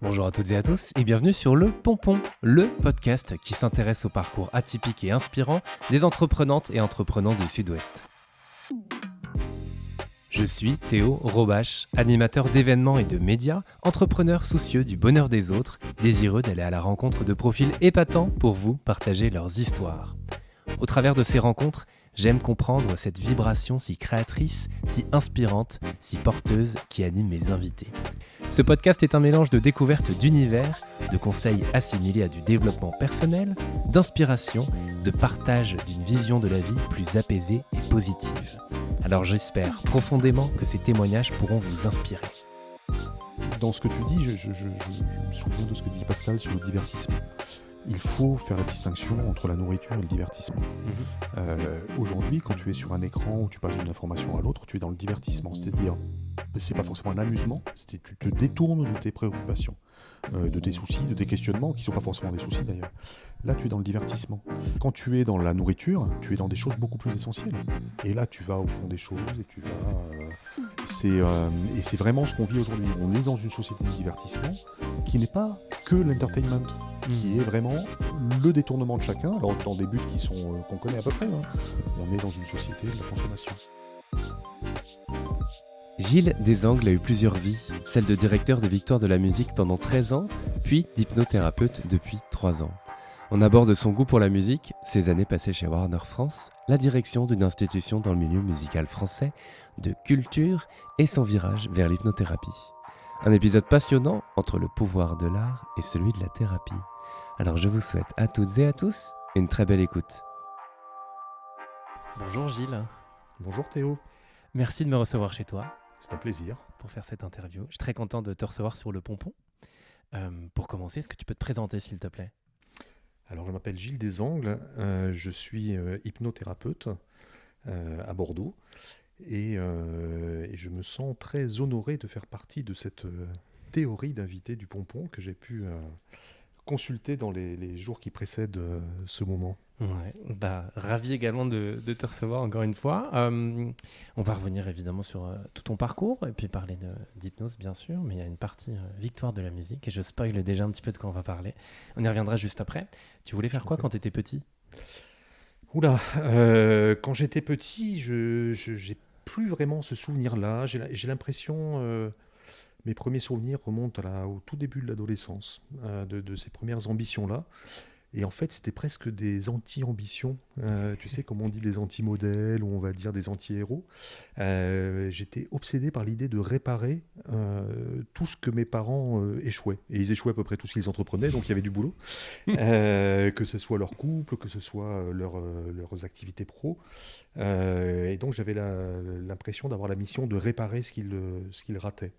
Bonjour à toutes et à tous et bienvenue sur Le Pompon, le podcast qui s'intéresse au parcours atypique et inspirant des entreprenantes et entreprenants du Sud-Ouest. Je suis Théo Robache, animateur d'événements et de médias, entrepreneur soucieux du bonheur des autres, désireux d'aller à la rencontre de profils épatants pour vous partager leurs histoires. Au travers de ces rencontres, j'aime comprendre cette vibration si créatrice, si inspirante, si porteuse qui anime mes invités. Ce podcast est un mélange de découvertes d'univers, de conseils assimilés à du développement personnel, d'inspiration, de partage d'une vision de la vie plus apaisée et positive. Alors j'espère profondément que ces témoignages pourront vous inspirer. Dans ce que tu dis, je me souviens de ce que dit Pascal sur le divertissement. Il faut faire la distinction entre la nourriture et le divertissement. Aujourd'hui, quand tu es sur un écran où tu passes d'une information à l'autre, tu es dans le divertissement. C'est-à-dire, c'est pas forcément un amusement, tu te détournes de tes préoccupations, de tes soucis, de tes questionnements, qui ne sont pas forcément des soucis d'ailleurs. Là, tu es dans le divertissement. Quand tu es dans la nourriture, tu es dans des choses beaucoup plus essentielles. Et là, tu vas au fond des choses et tu vas... et c'est vraiment ce qu'on vit aujourd'hui. On est dans une société de divertissement qui n'est pas que l'entertainment, qui est vraiment le détournement de chacun, alors dans des buts qu'on connaît à peu près. On est dans une société de la consommation. Gilles Desangles a eu plusieurs vies, celle de directeur des Victoires de la musique pendant 13 ans, puis d'hypnothérapeute depuis 3 ans. On aborde son goût pour la musique, ses années passées chez Warner France, la direction d'une institution dans le milieu musical français, de culture et son virage vers l'hypnothérapie. Un épisode passionnant entre le pouvoir de l'art et celui de la thérapie. Alors je vous souhaite à toutes et à tous une très belle écoute. Bonjour Gilles. Bonjour Théo. Merci de me recevoir chez toi. C'est un plaisir. Pour faire cette interview. Je suis très content de te recevoir sur Le Pompon. Pour commencer, est-ce que tu peux te présenter s'il te plaît ? Alors je m'appelle Gilles Desangles, je suis hypnothérapeute à Bordeaux et je me sens très honoré de faire partie de cette théorie d'invité du Pompon que j'ai pu consulter dans les jours qui précèdent ce moment. Ouais, ravi également de te recevoir encore une fois. On va revenir évidemment sur tout ton parcours et puis parler d'hypnose bien sûr, mais il y a une partie victoire de la musique et je spoil déjà un petit peu de quoi on va parler. On y reviendra juste après. Tu voulais faire quoi quand tu étais petit ? Oula, quand j'étais petit, je n'ai plus vraiment ce souvenir-là. J'ai l'impression... mes premiers souvenirs remontent au tout début de l'adolescence, de ces premières ambitions-là. Et en fait, c'était presque des anti-ambitions. Tu sais, comme on dit des anti-modèles, ou on va dire des anti-héros. J'étais obsédé par l'idée de réparer tout ce que mes parents échouaient. Et ils échouaient à peu près tout ce qu'ils entreprenaient, donc il y avait du boulot. Que ce soit leur couple, que ce soit leurs activités pro. Et donc j'avais l'impression d'avoir la mission de réparer ce qu'ils rataient.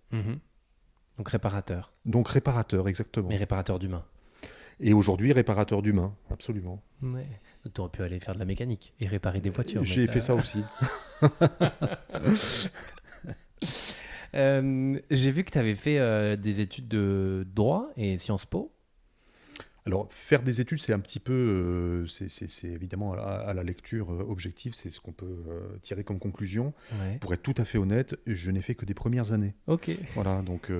Donc réparateur. Donc réparateur, exactement. Mais réparateur d'humains. Et aujourd'hui, réparateur d'humains, absolument. Ouais. Tu aurais pu aller faire de la mécanique et réparer des voitures. J'ai fait ça aussi. J'ai vu que tu avais fait des études de droit et Sciences Po. Alors, faire des études, c'est un petit peu... c'est évidemment à la lecture objective, c'est ce qu'on peut tirer comme conclusion. Ouais. Pour être tout à fait honnête, je n'ai fait que des premières années. Ok. Voilà, donc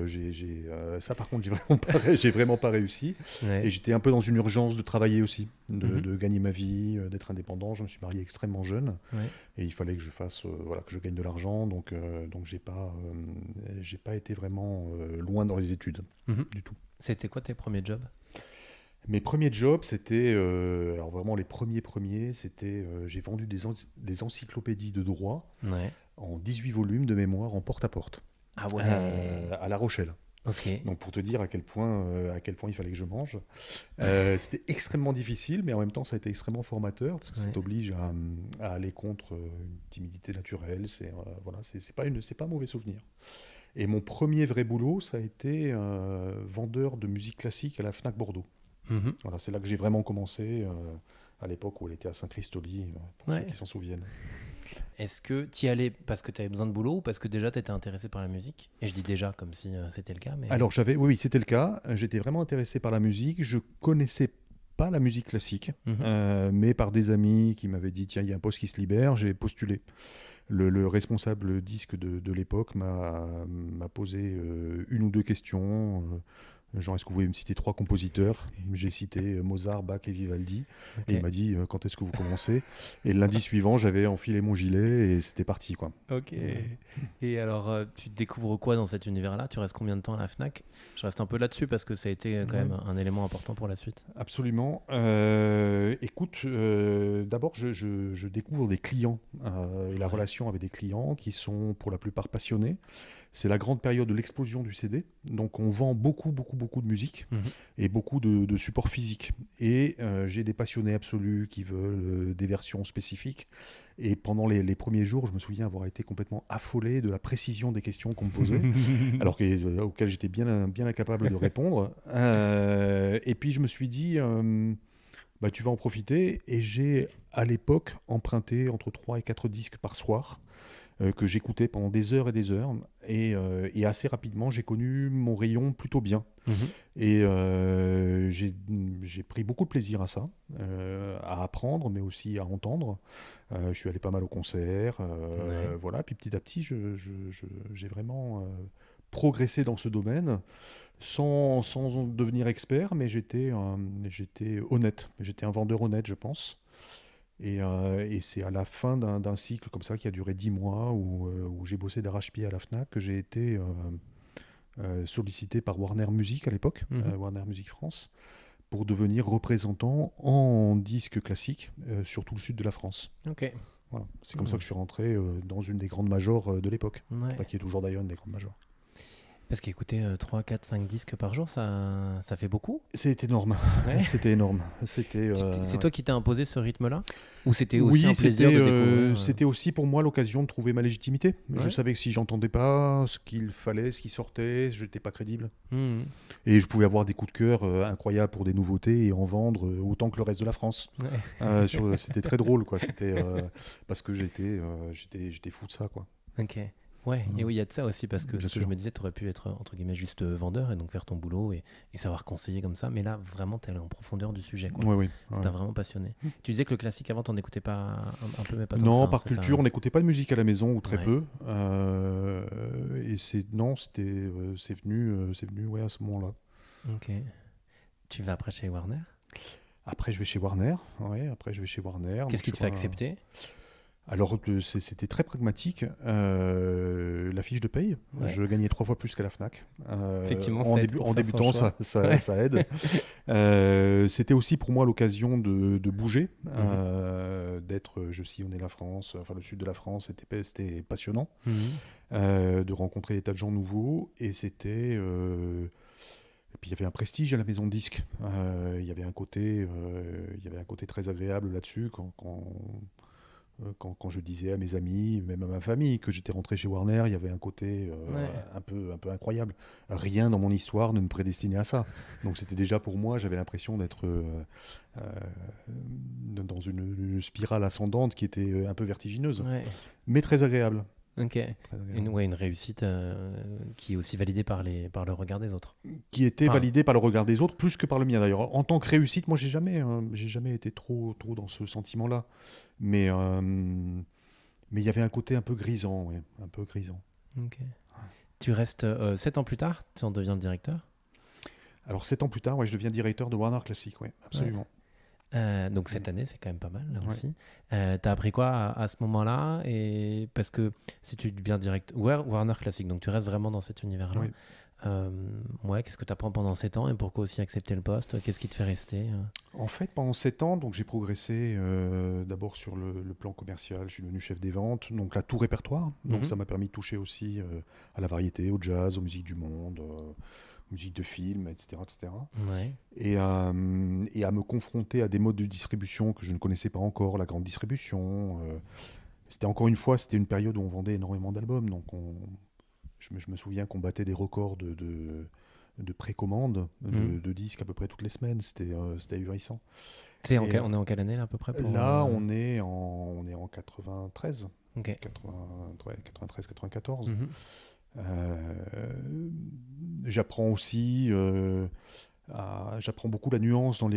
ça par contre, j'ai vraiment pas réussi. Ouais. Et j'étais un peu dans une urgence de travailler aussi, de gagner ma vie, d'être indépendant. Je me suis marié extrêmement jeune. Ouais. Et il fallait que je fasse, que je gagne de l'argent. Donc j'ai pas été vraiment loin dans les études, du tout. C'était quoi tes premiers jobs ? Mes premiers jobs, c'était, alors vraiment les premiers, c'était, j'ai vendu des encyclopédies de droit en 18 volumes de mémoire en porte-à-porte. Ah ouais. À La Rochelle. Ok. Donc pour te dire à quel point il fallait que je mange. C'était extrêmement difficile, mais en même temps ça a été extrêmement formateur parce que ça t'oblige à aller contre une timidité naturelle. C'est pas un mauvais souvenir. Et mon premier vrai boulot, ça a été vendeur de musique classique à la Fnac Bordeaux. Voilà, c'est là que j'ai vraiment commencé, à l'époque où elle était à Saint-Christoli, pour ceux qui s'en souviennent. Est-ce que tu y allais parce que tu avais besoin de boulot ou parce que déjà tu étais intéressé par la musique ? Et je dis déjà comme si c'était le cas. Mais... Alors oui, c'était le cas. J'étais vraiment intéressé par la musique. Je connaissais pas la musique classique, mais par des amis qui m'avaient dit tiens, il y a un poste qui se libère, j'ai postulé. Le responsable disque de l'époque m'a posé une ou deux questions. Genre, est-ce que vous pouvez me citer 3 compositeurs? J'ai cité Mozart, Bach et Vivaldi. Ok. Et il m'a dit, quand est-ce que vous commencez? Et le lundi suivant, j'avais enfilé mon gilet et c'était parti, quoi. Ok. Et alors, tu découvres quoi dans cet univers-là? Tu restes combien de temps à la Fnac? Je reste un peu là-dessus parce que ça a été quand Ouais. même un élément important pour la suite. Absolument. Écoute, d'abord, je découvre des clients et la relation avec des clients qui sont pour la plupart passionnés. C'est la grande période de l'explosion du CD. Donc, on vend beaucoup, beaucoup, beaucoup de musique Mhm. et beaucoup de supports physiques. Et j'ai des passionnés absolus qui veulent des versions spécifiques. Et pendant les premiers jours, je me souviens avoir été complètement affolé de la précision des questions qu'on me posait, alors auxquelles j'étais bien incapable de répondre. Et puis je me suis dit, bah, tu vas en profiter. Et j'ai à l'époque emprunté entre 3 et 4 disques par soir que j'écoutais pendant des heures et des heures. Et assez rapidement, j'ai connu mon rayon plutôt bien. Mhm. Et j'ai pris beaucoup de plaisir à ça, à apprendre, mais aussi à entendre. Je suis allé pas mal au concert, Ouais. voilà. Puis petit à petit, j'ai vraiment progressé dans ce domaine, sans devenir expert, mais j'étais honnête. J'étais un vendeur honnête, je pense. Et c'est à la fin d'un cycle comme ça qui a duré 10 mois, où j'ai bossé d'arrache-pied à la FNAC, que j'ai été sollicité par Warner Music à l'époque, Mhm. Warner Music France, pour devenir représentant en disque classique sur tout le sud de la France. Ok. Voilà. C'est comme ça Mhm. que je suis rentré dans une des grandes majors de l'époque, Ouais. enfin, qui est toujours d'ailleurs une des grandes majors. Parce qu'écouter 3, 4, 5 disques par jour, ça fait beaucoup. C'est énorme, Ouais. c'était énorme. C'était, C'est ouais. toi qui t'es imposé ce rythme-là? Ou c'était aussi Oui, un plaisir de découvrir c'était aussi pour moi l'occasion de trouver ma légitimité. Je Ouais. savais que si j'entendais pas ce qu'il fallait, ce qui sortait, je n'étais pas crédible. Mhm. Et je pouvais avoir des coups de cœur incroyables pour des nouveautés et en vendre autant que le reste de la France. Ouais. C'était très drôle, quoi. C'était parce que j'étais fou de ça, quoi. Ok. Ouais, et Voilà. oui, il y a de ça aussi, parce que Bien ce que je sûr. me disais, tu aurais pu être, entre guillemets, juste vendeur et donc faire ton boulot et savoir conseiller comme ça, mais là, vraiment, tu es allé en profondeur du sujet, quoi. Oui, oui. Ça t'a vraiment passionné. Tu disais que le classique avant, t'en écoutais pas un peu, mais pas tant que ça. Non, Hein, par culture, on n'écoutait pas de musique à la maison ou très Ouais. peu. Et c'est venu, ouais, à ce moment-là. Ok. Tu vas après chez Warner. Après, je vais chez Warner. Ouais, après, je vais chez Warner. Qu'est-ce Donc, qui te fait accepter? Alors, c'était très pragmatique. La fiche de paye, Ouais. je gagnais 3 fois plus qu'à la FNAC. Effectivement, ça aide pour En faire son débutant, choix. ça, Ouais. ça aide. C'était aussi pour moi l'occasion de bouger, je sillonnais la France, enfin le sud de la France, c'était passionnant, Mhm. de rencontrer des tas de gens nouveaux. Et puis il y avait un prestige à la maison de disques. Il y avait il y avait un côté très agréable là-dessus quand je disais à mes amis, même à ma famille, que j'étais rentré chez Warner. Il y avait un côté Ouais. un peu incroyable. Rien dans mon histoire ne me prédestinait à ça. Donc c'était déjà pour moi, j'avais l'impression d'être euh, dans une spirale ascendante qui était un peu vertigineuse, Ouais. mais très agréable. Ok. Très agréable. Une réussite qui est aussi validée par le regard des autres. Qui était Enfin, validé par le regard des autres, plus que par le mien d'ailleurs. En tant que réussite, moi j'ai jamais été trop dans ce sentiment-là. Mais il y avait un côté un peu grisant, ouais, un peu grisant. ok. Tu restes 7 ans plus tard, tu en deviens le directeur. Alors 7 ans plus tard, ouais, je deviens directeur de Warner Classic, ouais, absolument. Donc cette année, c'est quand même pas mal là Ouais. aussi. T'as appris quoi à ce moment-là? Et parce que si tu deviens Warner Classic, donc tu restes vraiment dans cet univers-là. Oui. Ouais, qu'est-ce que tu apprends pendant 7 ans et pourquoi aussi accepter le poste? Qu'est-ce qui te fait rester? En fait, pendant 7 ans, donc j'ai progressé d'abord sur le plan commercial. Je suis devenu chef des ventes, donc là tout répertoire. Donc Mhm. ça m'a permis de toucher aussi à la variété, au jazz, aux musiques du monde, aux musiques de films, etc., etc. Ouais. Et à me confronter à des modes de distribution que je ne connaissais pas encore, la grande distribution. C'était encore une fois, c'était une période où on vendait énormément d'albums, donc je me souviens qu'on battait des records de précommande de disques à peu près toutes les semaines. C'était ahurissant. On est en quelle année là à peu près pour, Là, on est en 93, Ok. 93, 94. Mhm. J'apprends aussi, j'apprends beaucoup la nuance dans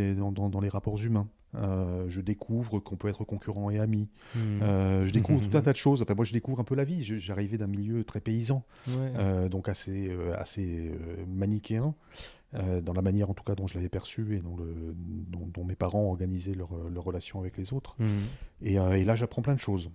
les rapports humains. Je découvre qu'on peut être concurrent et ami. Mhm. Je découvre tout un tas de choses. Enfin, moi, je découvre un peu la vie. J'arrivais d'un milieu très paysan, Ouais. donc assez manichéen. dans la manière en tout cas dont je l'avais perçu et dont mes parents organisaient leur relation avec les autres. Et là, j'apprends plein de choses.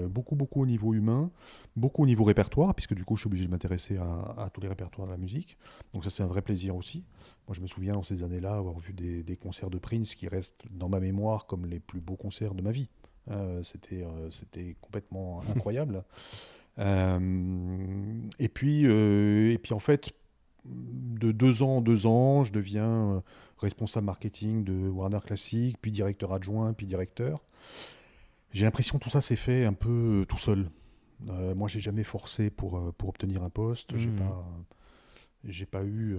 Beaucoup au niveau humain, beaucoup au niveau répertoire, puisque du coup, je suis obligé de m'intéresser à tous les répertoires de la musique. Donc ça, c'est un vrai plaisir aussi. Moi, je me souviens dans ces années-là avoir vu des concerts de Prince qui restent dans ma mémoire comme les plus beaux concerts de ma vie. C'était complètement incroyable. Et puis en fait, de 2 ans en 2 ans, je deviens responsable marketing de Warner Classic, puis directeur adjoint, puis directeur. J'ai l'impression que tout ça s'est fait un peu tout seul. Moi, j'ai jamais forcé pour obtenir un poste. J'ai pas eu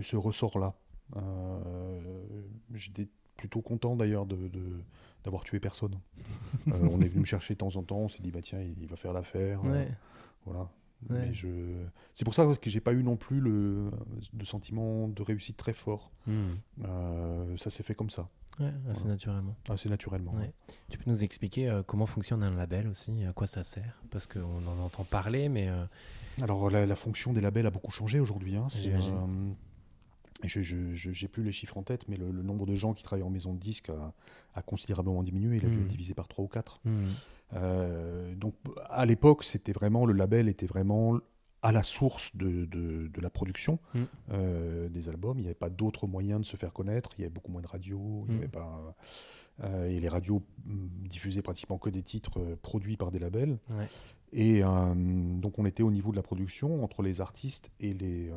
ce ressort-là. J'étais plutôt content d'ailleurs d'avoir tué personne. On est venu me chercher de temps en temps. On s'est dit bah tiens, il va faire l'affaire. Voilà. Ouais. Mais c'est pour ça que j'ai pas eu non plus de sentiment de réussite très fort. Ça s'est fait comme ça. Ouais, assez naturellement. Assez naturellement. Ouais. Tu peux nous expliquer comment fonctionne un label aussi, à quoi ça sert? Parce qu'on en entend parler, mais... Alors la fonction des labels a beaucoup changé aujourd'hui. J'imagine. J'ai plus les chiffres en tête, mais le nombre de gens qui travaillent en maison de disques a considérablement diminué. Il a dû être divisé par 3 ou 4. Donc à l'époque, le label était vraiment à la source de la production des albums. Il n'y avait pas d'autres moyens de se faire connaître. Il y avait beaucoup moins de radios. Il y avait pas, et les radios diffusaient pratiquement que des titres produits par des labels. Ouais. Et donc on était au niveau de la production entre les artistes et les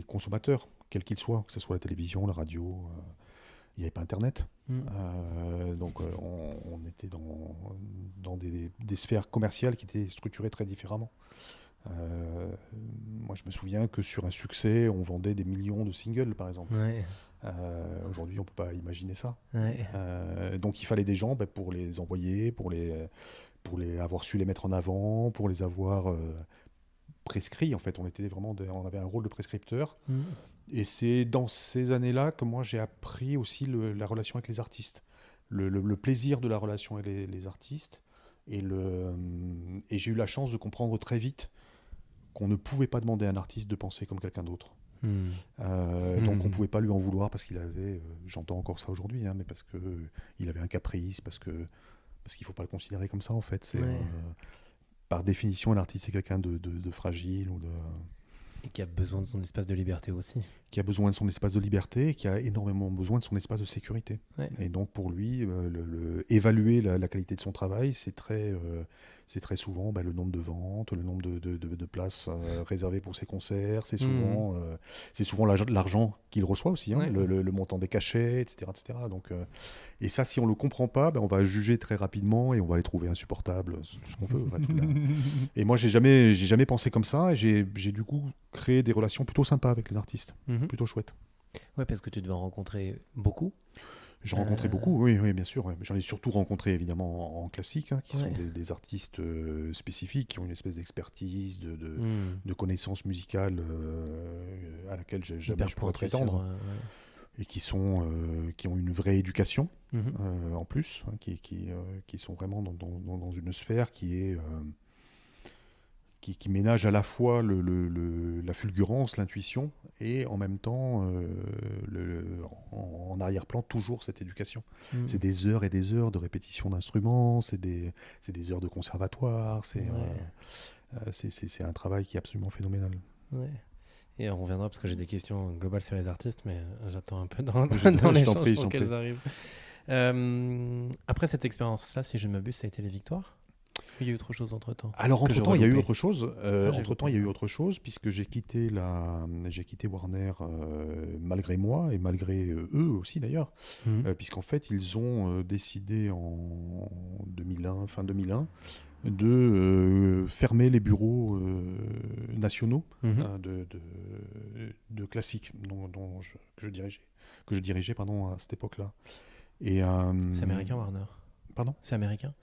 consommateurs, quels qu'ils soient, que ce soit la télévision, la radio. Il n'y avait pas Internet. Donc on était dans des sphères commerciales qui étaient structurées très différemment. Moi, je me souviens que sur un succès, on vendait des millions de singles, par exemple. Ouais. Aujourd'hui, on ne peut pas imaginer ça. Ouais. Donc il fallait des gens pour les envoyer, pour les avoir su les mettre en avant, pour les avoir prescrits. En fait, on avait un rôle de prescripteur. Et c'est dans ces années-là que moi j'ai appris aussi la relation avec les artistes, le plaisir de la relation avec les artistes. Et j'ai eu la chance de comprendre très vite qu'on ne pouvait pas demander à un artiste de penser comme quelqu'un d'autre. Donc on ne pouvait pas lui en vouloir parce qu'il avait, j'entends encore ça aujourd'hui, mais parce qu'il avait un caprice, parce qu'il ne faut pas le considérer comme ça en fait. Par définition, un artiste c'est quelqu'un de fragile ou Et qui a besoin de son espace de liberté aussi. Qui a besoin de son espace de liberté, qui a énormément besoin de son espace de sécurité. Ouais. Et donc pour lui, évaluer la qualité de son travail, c'est très souvent le nombre de ventes, le nombre de places réservées pour ses concerts, c'est souvent l'argent qu'il reçoit aussi, le montant des cachets, etc. Donc, et ça, si on ne le comprend pas, on va juger très rapidement et on va les trouver insupportables, tout ce qu'on veut. Et moi, j'ai jamais pensé comme ça, et j'ai du coup créé des relations plutôt sympas avec les artistes. Plutôt chouette. Ouais, parce que tu devais en rencontrer beaucoup. J'en rencontrais beaucoup, oui, bien sûr. Ouais. J'en ai surtout rencontré évidemment en classique, qui sont des artistes spécifiques, qui ont une espèce d'expertise, de connaissances musicales à laquelle jamais je pourrais prétendre. Et qui ont une vraie éducation en plus, qui sont vraiment dans une sphère qui ménage à la fois la fulgurance, l'intuition, et en même temps, en arrière-plan, toujours cette éducation. C'est des heures et des heures de répétition d'instruments, c'est des heures de conservatoire, c'est un travail qui est absolument phénoménal. Ouais. Et on reviendra parce que j'ai des questions globales sur les artistes, mais j'attends un peu dans l'échange pour qu'elles arrivent. Après cette expérience-là, si je ne m'abuse, ça a été les Victoires? Il y a eu autre chose entre-temps? Alors entre-temps, il y a eu autre chose. Il y a eu autre chose, puisque j'ai quitté Warner malgré moi et malgré eux aussi d'ailleurs, puisqu'en fait ils ont décidé en 2001, fin 2001, de fermer les bureaux nationaux de classique que je dirigeais à cette époque-là. Et c'est américain, Warner? Pardon? C'est américain?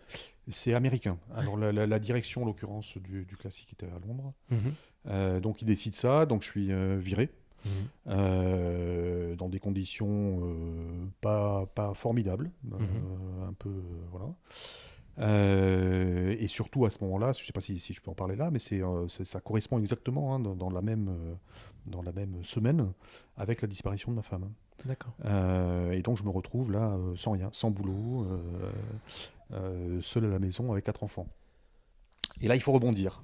C'est américain. Alors la direction, en l'occurrence, du classique était à Londres. Donc ils décident ça, donc je suis viré. Dans des conditions pas formidables, un peu voilà. Et surtout à ce moment-là, je ne sais pas si je peux en parler là, mais ça correspond exactement, hein, dans la même semaine avec la disparition de ma femme. D'accord. Et donc je me retrouve là sans rien, sans boulot, seul à la maison avec 4 enfants. Et là, il faut rebondir.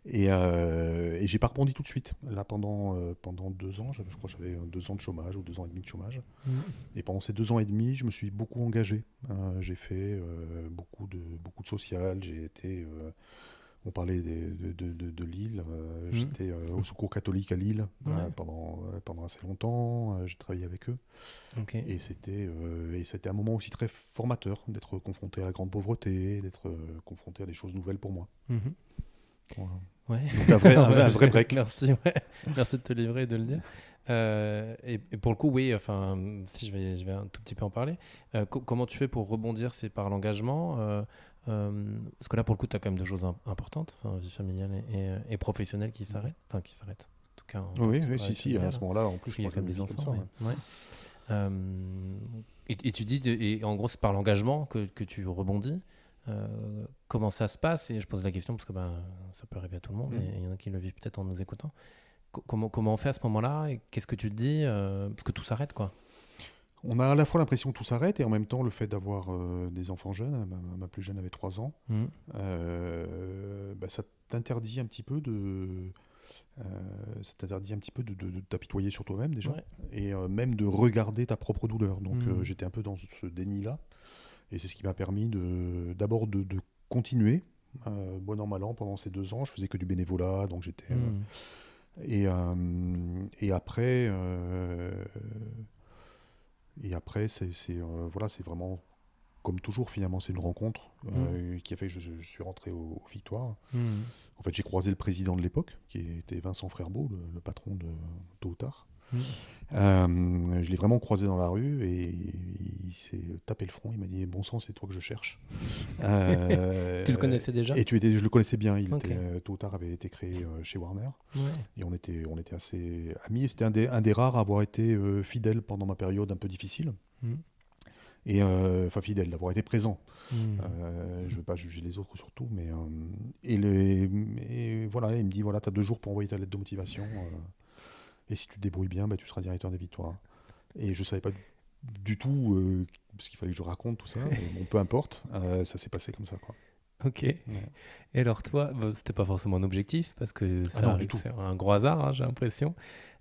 Et j'ai pas rebondi tout de suite. Là, pendant 2 ans, je crois que j'avais 2 ans de chômage ou 2 ans et demi de chômage. Mhm. Et pendant ces 2 ans et demi, je me suis beaucoup engagé. J'ai fait beaucoup de social. On parlait de Lille. Mhm. J'étais au Secours catholique à Lille Ouais. pendant assez longtemps. J'ai travaillé avec eux. Ok. Et c'était un moment aussi très formateur d'être confronté à la grande pauvreté, d'être confronté à des choses nouvelles pour moi. Mhm. Voilà. Ouais. Donc un vrai, un vrai- un Ouais, vrai break. Merci, ouais. Merci de te livrer et de le dire. Et pour le coup, oui, enfin, si je vais un tout petit peu en parler. Comment tu fais pour rebondir? C'est par l'engagement parce que là, pour le coup, tu as quand même deux choses importantes, enfin, vie familiale et professionnelle qui s'arrêtent. Enfin, qui s'arrêtent. En tout cas, en Oui, partie oui, pour la vie si, à familiale. ce moment-là, en plus, Puis il y a moi, quand je même le des vis comme enfants, ça. mais Ouais. ouais. Euh, et tu dis, et en gros, c'est par l'engagement que tu rebondis. Comment ça se passe? Et je pose la question parce que ben, ça peut arriver à tout le monde Mm. et il y en a qui le vivent peut-être en nous écoutant. Comment on fait à ce moment-là et qu'est-ce que tu te dis parce que tout s'arrête, quoi. On a à la fois l'impression que tout s'arrête et en même temps le fait d'avoir des enfants jeunes. Ma plus jeune avait 3 ans. Mhm. Ça t'interdit un petit peu euh, de t'apitoyer sur toi-même déjà Ouais. et même de regarder ta propre douleur. Donc Mhm. j'étais un peu dans ce déni-là et c'est ce qui m'a permis d'abord de continuer. Bon an mal an pendant ces 2 ans, je faisais que du bénévolat, donc j'étais Mhm. et après voilà, c'est vraiment comme toujours finalement, c'est une rencontre Mhm. qui a fait que je suis rentré aux Victoires. Mhm. En fait, j'ai croisé le président de l'époque, qui était Vincent Frerbeau, le patron de Tôt ou Tard. Mhm. Je l'ai vraiment croisé dans la rue et il s'est tapé le front. Il m'a dit: bon sang, c'est toi que je cherche. Tu le connaissais déjà? Et je le connaissais bien. Ok. Tôt ou Tard avait été créé chez Warner Ouais. et on était assez amis. Et c'était un des rares à avoir été fidèle pendant ma période un peu difficile. Mhm. Et enfin fidèle, d'avoir été présent. Mhm. Je ne veux pas juger les autres surtout, et voilà, il me dit voilà, tu as 2 jours pour envoyer ta lettre de motivation, et si tu te débrouilles bien, bah, tu seras directeur des Victoires. Et je ne savais pas du tout ce qu'il fallait que je raconte tout ça, mais bon, peu importe, ça s'est passé comme ça, quoi. Ok. Et Ouais. alors toi, bon, c'était pas forcément un objectif parce que Ah ça non, du arrive, tout. c'est un gros hasard, hein, j'ai l'impression.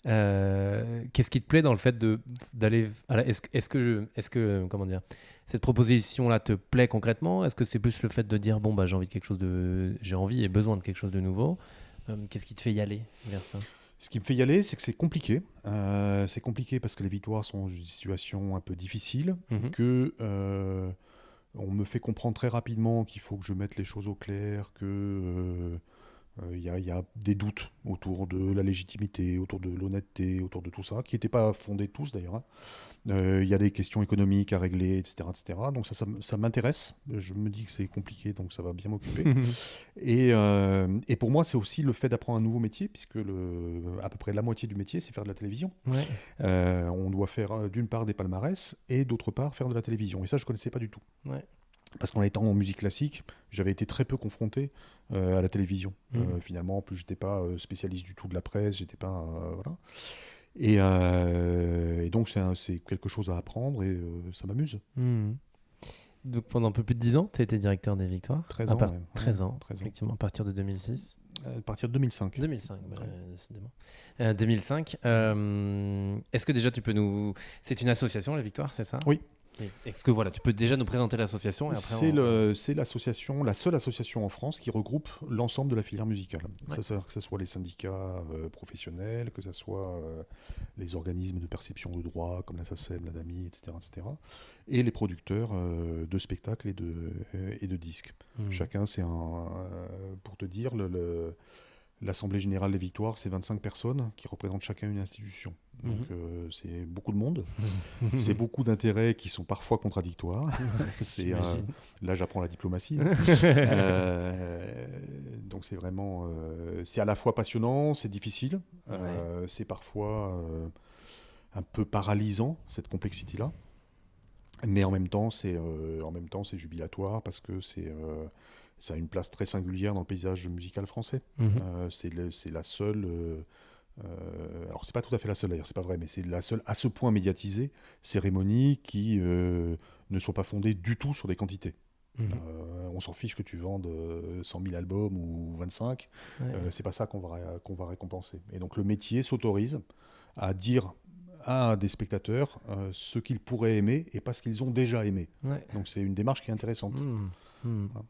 Qu'est-ce qui te plaît dans le fait d'aller comment dire, cette proposition-là te plaît concrètement? Est-ce que c'est plus le fait de dire bon bah j'ai envie et besoin de quelque chose de nouveau? Qu'est-ce qui te fait y aller vers ça? Ce qui me fait y aller, c'est que c'est compliqué. C'est compliqué parce que les Victoires sont dans une situation un peu difficile, Mhm. que on me fait comprendre très rapidement qu'il faut que je mette les choses au clair, que il y a des doutes autour de la légitimité, autour de l'honnêteté, autour de tout ça, qui n'étaient pas fondés tous d'ailleurs, hein. Il y a des questions économiques à régler, etc. etc. Donc ça m'intéresse. Je me dis que c'est compliqué, donc ça va bien m'occuper. Et pour moi, c'est aussi le fait d'apprendre un nouveau métier, puisque à peu près la moitié du métier, c'est faire de la télévision. Ouais. On doit faire d'une part des palmarès et d'autre part faire de la télévision. Et ça, je ne connaissais pas du tout. Ouais. Parce qu'en étant en musique classique, j'avais été très peu confronté à la télévision. Mhm. Finalement, en plus, j'étais pas spécialiste du tout de la presse, j'étais pas voilà. Et donc c'est quelque chose à apprendre et ça m'amuse. Mhm. Donc pendant un peu plus de 10 ans, tu as été directeur des Victoires. 13 ans, ouais. 13 ans, 13 ans. effectivement, à partir de 2006. À partir de 2005. 2005, bah, Ouais. décidément. 2005. Est-ce que déjà tu peux nous... C'est une association, la Victoire, c'est ça? Oui. Oui. Est-ce que voilà, tu peux déjà nous présenter l'association et après C'est l'association, la seule association en France qui regroupe l'ensemble de la filière musicale. Ouais. Que ce soit les syndicats professionnels, que ce soit les organismes de perception de droits comme la SACEM, la DAMI, etc., etc., et les producteurs de spectacles et de disques. Chacun, pour te dire, l'Assemblée Générale des Victoires, c'est 25 personnes qui représentent chacun une institution. Donc c'est beaucoup de monde, c'est beaucoup d'intérêts qui sont parfois contradictoires. J'imagine. Là, j'apprends la diplomatie. Donc c'est vraiment, c'est à la fois passionnant, c'est difficile, c'est parfois un peu paralysant cette complexité-là. Mais en même temps, c'est jubilatoire parce que ça a une place très singulière dans le paysage musical français. C'est la seule. Alors, c'est pas tout à fait la seule d'ailleurs, c'est pas vrai, mais c'est la seule à ce point médiatisée cérémonie qui ne soit pas fondée du tout sur des quantités. On s'en fiche que tu vendes 100 000 albums ou 25, c'est pas ça qu'on va récompenser. Et donc le métier s'autorise à dire à des spectateurs ce qu'ils pourraient aimer et pas ce qu'ils ont déjà aimé. Donc c'est une démarche qui est intéressante. Voilà.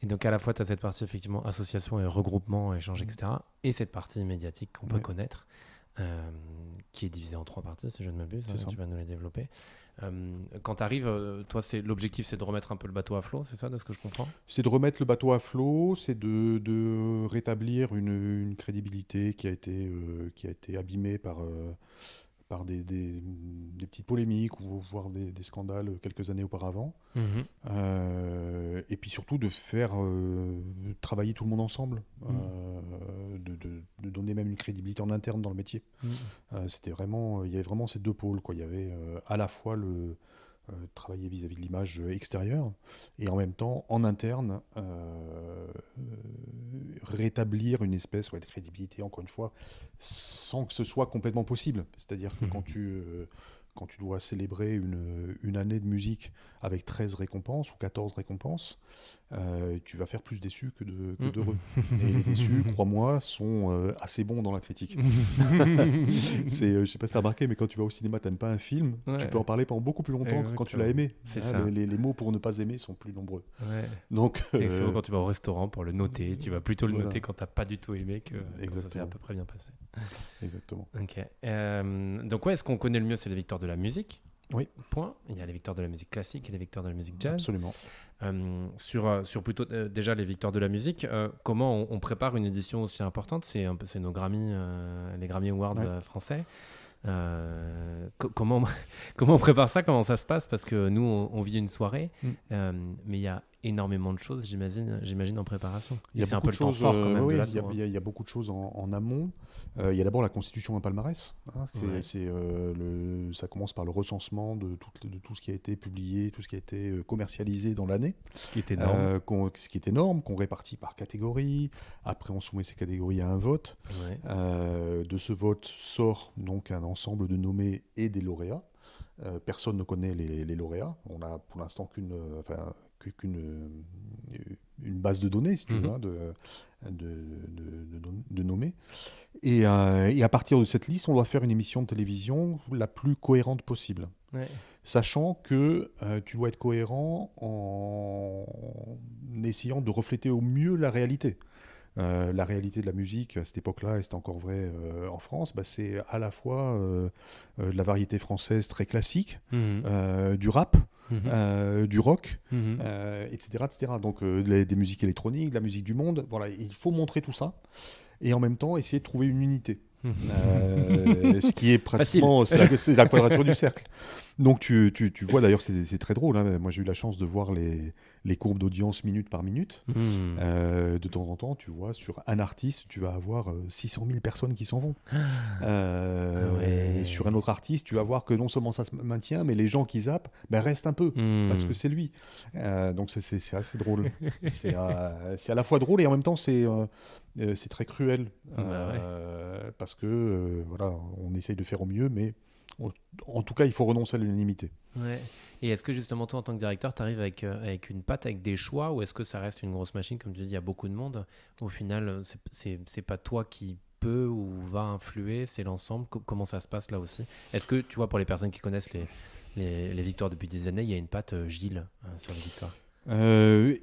Et donc à la fois tu as cette partie effectivement association et regroupement, échange, etc. Et cette partie médiatique qu'on peut connaître, qui est divisée en 3 parties si je ne m'abuse, tu vas nous les développer. Quand tu arrives, toi l'objectif c'est de remettre un peu le bateau à flot, c'est ça de ce que je comprends ? C'est de remettre le bateau à flot, c'est de rétablir une crédibilité qui a été abîmée par des petites polémiques ou voire des scandales quelques années auparavant. Et puis surtout de faire travailler tout le monde ensemble, de donner même une crédibilité en interne dans le métier. Il y avait vraiment ces 2 pôles, quoi. Il y avait à la fois travailler vis-à-vis de l'image extérieure et en même temps en interne rétablir une espèce de crédibilité, encore une fois, sans que ce soit complètement possible. C'est-à-dire que quand tu dois célébrer une année de musique avec 13 récompenses ou 14 récompenses, tu vas faire plus déçus que d'heureux. Et les déçus, crois-moi, sont assez bons dans la critique. Je sais pas si tu as remarqué, mais quand tu vas au cinéma, tu n'aimes pas un film, tu peux en parler pendant beaucoup plus longtemps que quand tu l'as aimé. Les mots pour ne pas aimer sont plus nombreux. Donc, et souvent, quand tu vas au restaurant pour le noter, tu vas plutôt le noter quand tu n'as pas du tout aimé que quand ça s'est à peu près bien passé. Exactement. Ok. Donc, est-ce qu'on connaît le mieux, c'est les victoires de la musique ? Oui. Point. Il y a les victoires de la musique classique et les victoires de la musique jazz. Absolument. Sur plutôt déjà les victoires de la musique, comment on prépare une édition aussi importante ? C'est nos Grammy, les Grammy Awards français. Comment on prépare ça ? Comment ça se passe ? Parce que nous, on vit une soirée, mais il y a énormément de choses, j'imagine en préparation. C'est un peu le temps fort quand même de l'assaut. Il y a beaucoup de choses en amont. Il y a d'abord la constitution d'un palmarès. Ça commence par le recensement de tout ce qui a été publié, tout ce qui a été commercialisé dans l'année. Ce qui est énorme. Ce qui est énorme, qu'on répartit par catégorie. Après, on soumet ces catégories à un vote. De ce vote sort donc un ensemble de nommés et des lauréats. Personne ne connaît les lauréats. On n'a pour l'instant qu'une base de données, si tu veux, de nommer. Et à partir de cette liste, on doit faire une émission de télévision la plus cohérente possible. Sachant que tu dois être cohérent en essayant de refléter au mieux la réalité. La réalité de la musique à cette époque-là, et c'était encore vrai en France, c'est à la fois de la variété française très classique, du rap, du rock, etc. Donc des musiques électroniques, de la musique du monde. Voilà, il faut montrer tout ça et en même temps essayer de trouver une unité. Ce qui est pratiquement c'est la quadrature du cercle. Donc tu vois d'ailleurs c'est très drôle, hein. Moi j'ai eu la chance de voir les courbes d'audience minute par minute. De temps en temps tu vois sur un artiste tu vas avoir 600 000 personnes qui s'en vont. Sur un autre artiste tu vas voir que non seulement ça se maintient mais les gens qui zappent restent un peu parce que c'est lui. Donc c'est assez drôle. C'est à la fois drôle et en même temps c'est très cruel parce que voilà, on essaye de faire au mieux mais en tout cas, il faut renoncer à l'unanimité. Et est-ce que justement, toi, en tant que directeur, tu arrives avec une patte, avec des choix, ou est-ce que ça reste une grosse machine, comme tu dis, il y a beaucoup de monde. Au final, c'est pas toi qui peut ou va influer, c'est l'ensemble. Comment ça se passe là aussi ? Est-ce que, tu vois, pour les personnes qui connaissent les victoires depuis des années, il y a une patte Gilles sur les victoires ?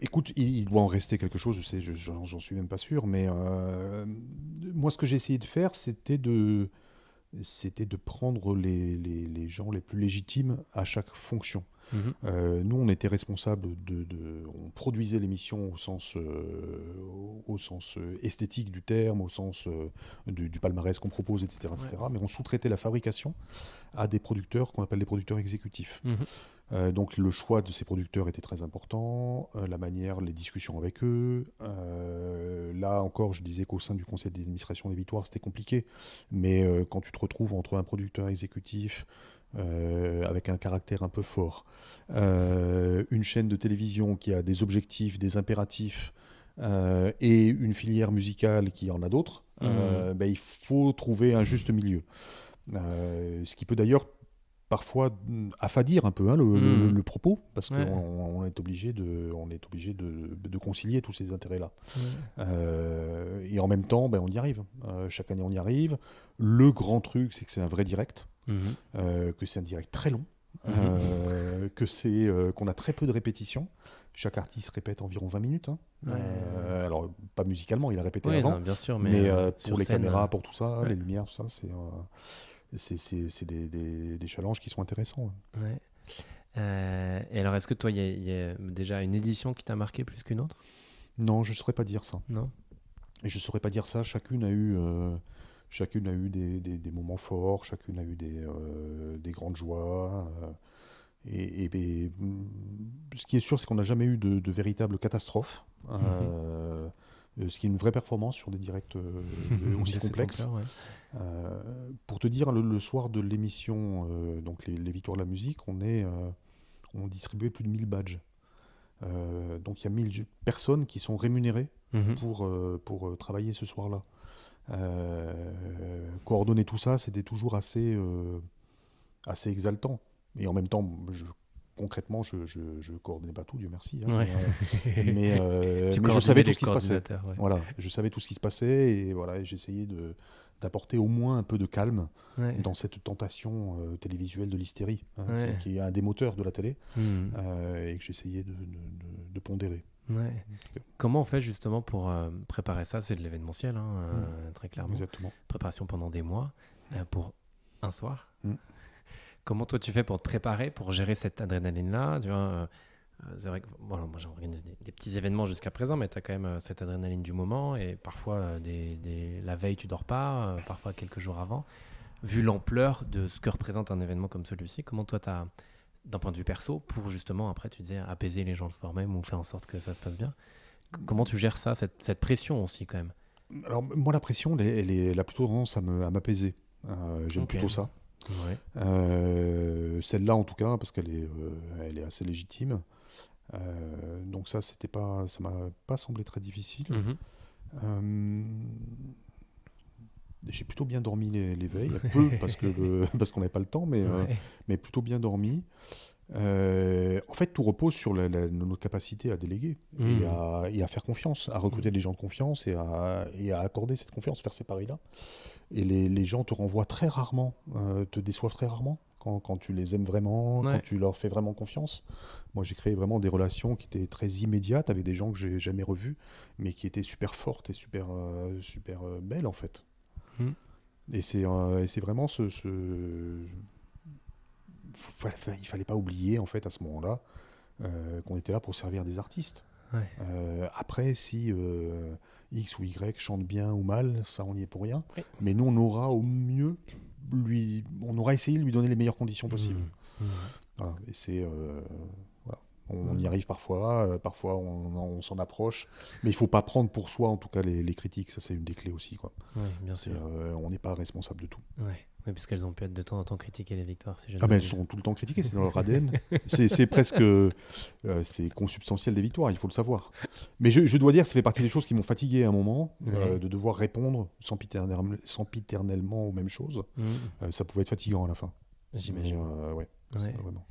Écoute, il doit en rester quelque chose, j'en suis même pas sûr, mais moi, ce que j'ai essayé de faire, c'était de prendre les gens les plus légitimes à chaque fonction. Nous, on était responsable on produisait l'émission au sens esthétique du terme, au sens du palmarès qu'on propose, etc. Mais on sous-traitait la fabrication à des producteurs qu'on appelle des producteurs exécutifs. Donc le choix de ces producteurs était très important, la manière, les discussions avec eux. Là encore, je disais qu'au sein du conseil d'administration des victoires, c'était compliqué. Mais quand tu te retrouves entre un producteur exécutif, avec un caractère un peu fort, une chaîne de télévision qui a des objectifs, des impératifs, et une filière musicale qui en a d'autres, ben, il faut trouver un juste milieu. Ce qui peut d'ailleurs parfois affadir un peu le propos, parce Ouais. qu'on est obligé de concilier tous ces intérêts-là. Et en même temps, ben, on y arrive. Chaque année, on y arrive. Le grand truc, c'est que c'est un vrai direct, que c'est un direct très long, qu'on a très peu de répétitions. Chaque artiste répète environ 20 minutes. Hein. Ouais. Alors, pas musicalement, il a répété Oui, avant, non, bien sûr, mais sur pour les scène, caméras, pour tout ça, ouais. les lumières, tout ça, c'est des challenges qui sont intéressants. Ouais. Et alors, est-ce que toi, il y a déjà une édition qui t'a marqué plus qu'une autre? Non, je ne saurais pas dire ça. Non? Et je ne saurais pas dire ça. Chacune a eu des moments forts, chacune a eu des grandes joies. Ce qui est sûr, c'est qu'on n'a jamais eu de véritable catastrophe. Ce qui est une vraie performance sur des directs aussi De cette complexes. ampleur, ouais. Pour te dire, le soir de l'émission, donc les Victoires de la musique, on distribuait plus de 1000 badges. Donc il y a 1000 personnes qui sont rémunérées pour travailler ce soir-là. Coordonner tout ça, c'était toujours assez exaltant. Et en même temps, concrètement, je coordonnais pas tout, Dieu merci. Hein, Ouais. mais Tu je savais coordonnais tout les ce qui se passait. coordinateurs, ouais. Voilà, je savais tout ce qui se passait et voilà, et j'essayais d'apporter au moins un peu de calme Ouais. dans cette tentation télévisuelle de l'hystérie, hein, Ouais. qui est un des moteurs de la télé, Mhm. et que j'essayais de pondérer. Ouais. Comment on fait justement pour préparer ça? C'est de l'événementiel, hein, très clairement. Exactement. Préparation pendant des mois pour un soir. Mm. Comment toi tu fais pour te préparer, pour gérer cette adrénaline-là? Tu vois, c'est vrai que voilà, moi j'organise des petits événements jusqu'à présent, mais tu as quand même cette adrénaline du moment et parfois la veille tu dors pas, parfois quelques jours avant. Vu l'ampleur de ce que représente un événement comme celui-ci, comment toi tu as, d'un point de vue perso, pour justement après tu disais apaiser les gens le soir même ou faire en sorte que ça se passe bien, comment tu gères ça, cette pression aussi quand même? Alors moi la pression, elle a plutôt tendance à m'apaiser. J'aime Ok. plutôt ça. Ouais. Celle-là en tout cas, parce qu'elle elle est assez légitime. Donc ça m'a pas semblé très difficile. Mhm. Euh, j'ai plutôt bien dormi les veilles, peu parce qu'on n'avait pas le temps, Ouais. mais plutôt bien dormi. En fait, tout repose sur notre capacité à déléguer et à faire confiance, à recruter des gens de confiance et à accorder cette confiance, faire ces paris-là. Et les gens te renvoient très rarement, te déçoivent très rarement quand tu les aimes vraiment, Ouais. quand tu leur fais vraiment confiance. Moi, j'ai créé vraiment des relations qui étaient très immédiates avec des gens que j'ai jamais revus, mais qui étaient super fortes et super belles en fait. Mm. Et c'est vraiment il fallait pas oublier en fait à ce moment-là qu'on était là pour servir des artistes. Ouais. Après, si X ou Y chante bien ou mal, ça on n'y est pour rien. Oui. Mais nous, on aura au mieux on aura essayé de lui donner les meilleures conditions possibles. Mhm. Voilà. Et voilà. On y arrive parfois, parfois on s'en approche, mais il faut pas prendre pour soi en tout cas les critiques. Ça c'est une des clés aussi, quoi. Ouais, bien sûr. On n'est pas responsable de tout. Ouais. Oui, puisqu'elles ont pu être de temps en temps critiquées les victoires. Si je ne Ah ben elles m'abuse. sont tout le temps critiquées, c'est dans leur ADN. C'est presque c'est consubstantiel des victoires, il faut le savoir. Mais je dois dire que ça fait partie des choses qui m'ont fatigué à un moment, Ouais. de devoir répondre sempiternellement aux mêmes choses. Ça pouvait être fatigant à la fin. J'imagine. Mais, ouais, Ouais. vraiment.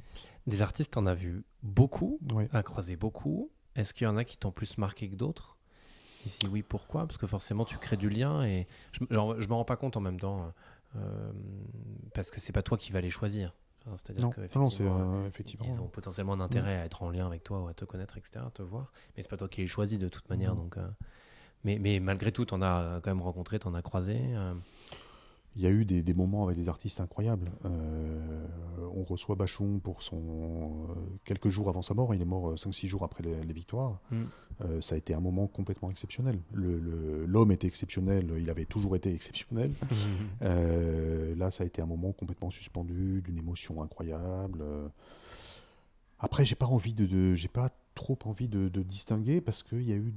Des artistes, t'en as vu beaucoup, Ouais. à croiser beaucoup. Est-ce qu'il y en a qui t'ont plus marqué que d'autres? Et si oui, pourquoi? Parce que forcément, tu crées du lien et je me rends pas compte en même temps, parce que c'est pas toi qui vas les choisir. Enfin, c'est-à-dire Non, que non, c'est effectivement, effectivement. ils ont potentiellement un intérêt à être en lien avec toi ou à te connaître, etc., à te voir. Mais c'est pas toi qui les choisis de toute manière. Non. Donc, mais malgré tout, t'en as quand même rencontré, t'en as croisé. Il y a eu des moments avec des artistes incroyables. On reçoit Bachung pour quelques jours avant sa mort. Il est mort 5-6 jours après les victoires. Ça a été un moment complètement exceptionnel. L'homme était exceptionnel, il avait toujours été exceptionnel. Là, ça a été un moment complètement suspendu, d'une émotion incroyable. Après, j'ai pas trop envie de distinguer parce qu'il y a eu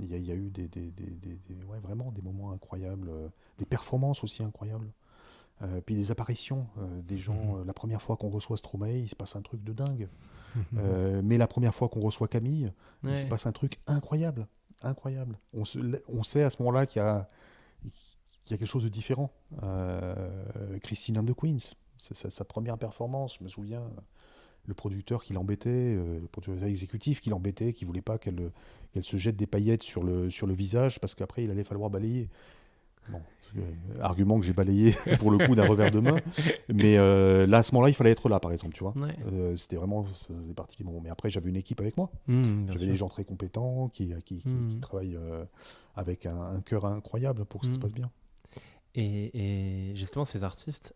il y a eu ouais, vraiment des moments incroyables, des performances aussi incroyables. Puis des apparitions, des gens, la première fois qu'on reçoit Stromae, il se passe un truc de dingue. Mais la première fois qu'on reçoit Camille, il se passe un truc incroyable. Incroyable. On sait à ce moment-là qu'il y a quelque chose de différent. Christine and the Queens, c'est sa première performance, je me souviens. Le producteur qui l'embêtait, le producteur exécutif qui l'embêtait, qui voulait pas qu'elle se jette des paillettes sur le visage parce qu'après il allait falloir balayer. Bon, argument que j'ai balayé pour le coup d'un revers de main. Mais là, à ce moment-là, il fallait être là, par exemple, tu vois. Ouais. C'était vraiment, ça faisait partie du moment. Mais après, j'avais une équipe avec moi. Bien J'avais sûr. des gens très compétents qui travaillent avec un cœur incroyable pour que ça se passe bien. Et justement, ces artistes,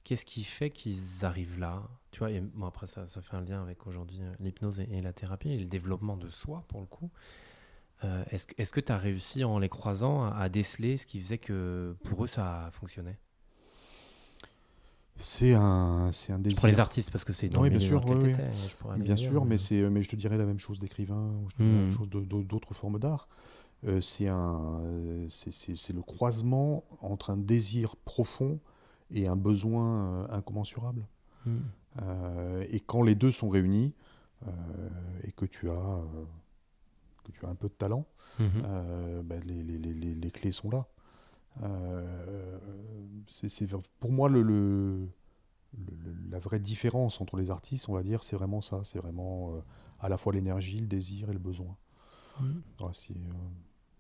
qu'est-ce qui fait qu'ils arrivent là? Tu vois, et, bon, après, ça fait un lien avec aujourd'hui l'hypnose et la thérapie et le développement de soi, pour le coup. Est-ce que tu as réussi, en les croisant, à déceler ce qui faisait que pour eux, ça fonctionnait? C'est un Je désir. prends les artistes parce que c'est dans Oui, le bien milieu sûr, dans lequel oui, t'étais, je pourrais aller bien ailleurs, sûr, mais- mais je te dirais la même chose d'écrivain, ou je te dirais la même chose d'autres formes d'art. C'est le croisement entre un désir profond et un besoin incommensurable. Mm. Et quand les deux sont réunis, et que tu as un peu de talent, Mhm. ben, les clés sont là. Pour moi la vraie différence entre les artistes, on va dire, c'est vraiment ça. C'est vraiment à la fois l'énergie, le désir et le besoin. Mm. Voilà,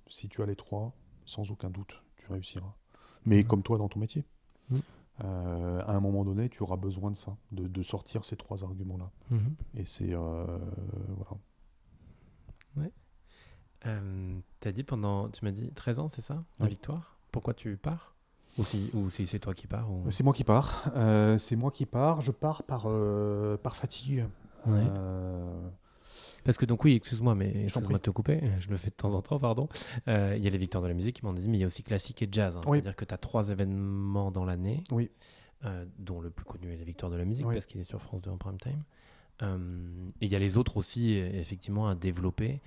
si tu as les trois, sans aucun doute, tu réussiras. Mais comme toi dans ton métier. Mm. À un moment donné, tu auras besoin de ça, de sortir ces trois arguments-là. Mhm. Et c'est... voilà. T'as dit tu m'as dit 13 ans, c'est ça, de Oui. Victoire? Pourquoi tu pars? Ou si c'est toi qui pars ou... C'est moi qui pars. C'est moi qui pars. Je pars par fatigue. Ouais. Parce que donc oui, excuse-moi, mais Je t'en excuse-moi prie. de te couper, je le fais de temps en temps, pardon. Il y a les Victoires de la musique qui m'ont dit, mais il y a aussi classique et jazz. Oui. C'est-à-dire que tu as 3 événements dans l'année, Oui. dont le plus connu est les Victoires de la musique, Oui. parce qu'il est sur France 2 en prime time. Et il y a les autres aussi, effectivement, à développer.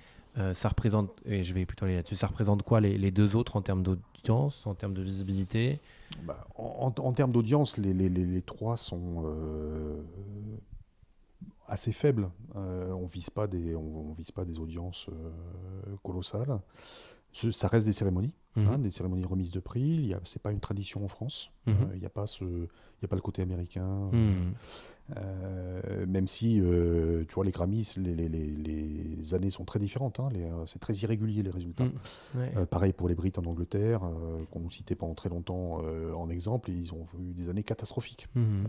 Ça représente, et je vais plutôt aller là-dessus, ça représente quoi les deux autres en termes d'audience, en termes de visibilité? Bah, en termes d'audience, les trois sont assez faibles. On vise pas des audiences colossales. Ça reste des cérémonies, Mhm. des cérémonies de remise de prix. C'est pas une tradition en France. Il Mhm. n'y a pas le côté américain. Mhm. Même si, tu vois, les Grammys, les années sont très différentes. C'est très irrégulier les résultats. Mhm. Ouais. Pareil pour les Brits en Angleterre, qu'on nous citait pendant très longtemps en exemple, et ils ont eu des années catastrophiques. Mhm.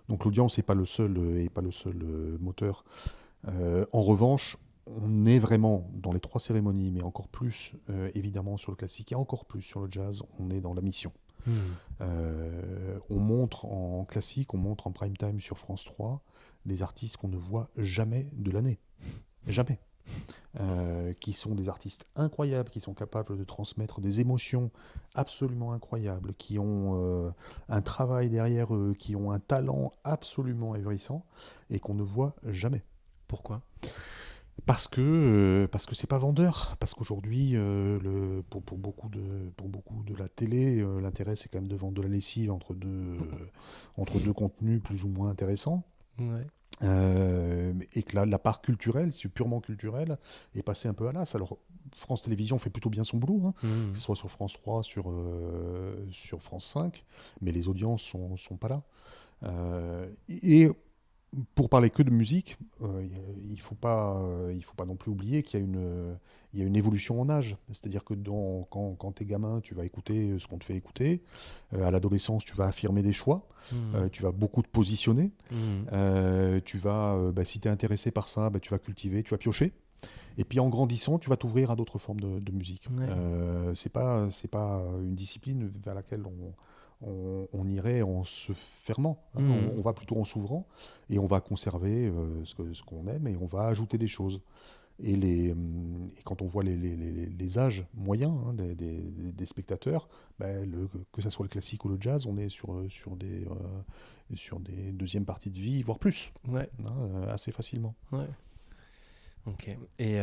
Donc l'audience n'est pas le seul, moteur. En revanche, on est vraiment dans les trois cérémonies, mais encore plus évidemment sur le classique et encore plus sur le jazz, on est dans la mission. Mhm. On montre en classique, on montre en prime time sur France 3 des artistes qu'on ne voit jamais de l'année. Jamais. Qui sont des artistes incroyables, qui sont capables de transmettre des émotions absolument incroyables, qui ont un travail derrière eux, qui ont un talent absolument ahurissant et qu'on ne voit jamais. Pourquoi? Parce que c'est pas vendeur. Parce qu'aujourd'hui, pour beaucoup de la télé, l'intérêt c'est quand même de vendre de la lessive entre deux contenus plus ou moins intéressants. Ouais. Et que la part culturelle, c'est purement culturel, est passée un peu à l'as. Alors, France Télévisions fait plutôt bien son boulot, Mhm. que ce soit sur France 3, sur France 5, mais les audiences sont pas là. Et pour parler que de musique, il faut pas non plus oublier qu'il y a une évolution en âge. C'est-à-dire que quand tu es gamin, tu vas écouter ce qu'on te fait écouter. À l'adolescence, tu vas affirmer des choix. Mhm. Tu vas beaucoup te positionner. Mhm. Tu vas, si tu es intéressé par ça, tu vas cultiver, tu vas piocher. Et puis en grandissant, tu vas t'ouvrir à d'autres formes de musique. Ouais. C'est pas une discipline vers laquelle on irait en se fermant. On va plutôt en s'ouvrant et on va conserver ce qu'on aime et on va ajouter des choses. Et quand on voit les âges moyens des spectateurs, que ce soit le classique ou le jazz, on est sur des deuxièmes parties de vie, voire plus, Ouais. assez facilement. Ouais. Ok. Et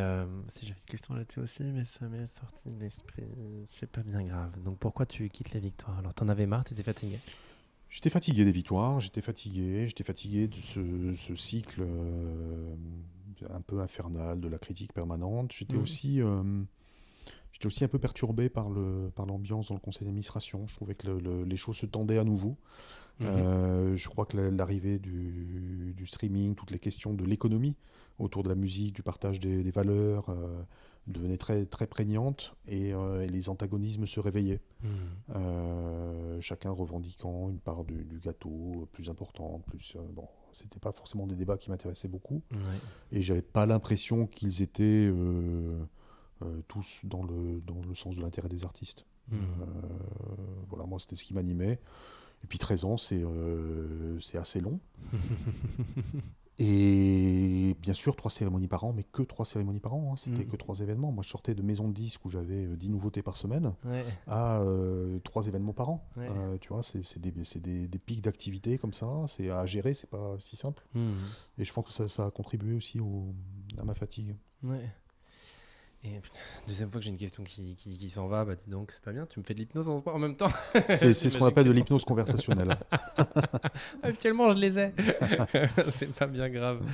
si j'avais une question là-dessus aussi, mais ça m'est sorti de l'esprit. C'est pas bien grave. Donc pourquoi tu quittes les victoires? Alors t'en avais marre, t'étais fatigué? J'étais fatigué des victoires, j'étais fatigué de ce cycle un peu infernal de la critique permanente. Mhm. J'étais aussi un peu perturbé par l'ambiance dans le conseil d'administration. Je trouvais que les choses se tendaient à nouveau. Mhm. Je crois que l'arrivée du streaming, toutes les questions de l'économie autour de la musique, du partage des valeurs, devenaient très, très prégnantes et les antagonismes se réveillaient. Mhm. Chacun revendiquant une part du gâteau plus importante. Bon, c'était pas forcément des débats qui m'intéressaient beaucoup. Ouais. Et j'avais pas l'impression qu'ils étaient tous dans le sens de l'intérêt des artistes. Mhm. Voilà, moi c'était ce qui m'animait. Et puis 13 ans, c'est assez long. Et bien sûr, 3 cérémonies par an, mais que 3 cérémonies par an, hein, c'était Mhm. que 3 événements. Moi, je sortais de maison de disques où j'avais 10 nouveautés par semaine Ouais. à 3 événements par an. Ouais. Tu vois, c'est des pics d'activité comme ça. C'est à gérer, c'est pas si simple. Mhm. Et je pense que ça a contribué aussi à ma fatigue. Ouais. Et putain, deuxième fois que j'ai une question qui s'en va, bah dis donc, c'est pas bien, tu me fais de l'hypnose en même temps. C'est ce qu'on J'imagine que appelle t'es de pas. l'hypnose conversationnelle. Actuellement, je les ai. C'est pas bien grave.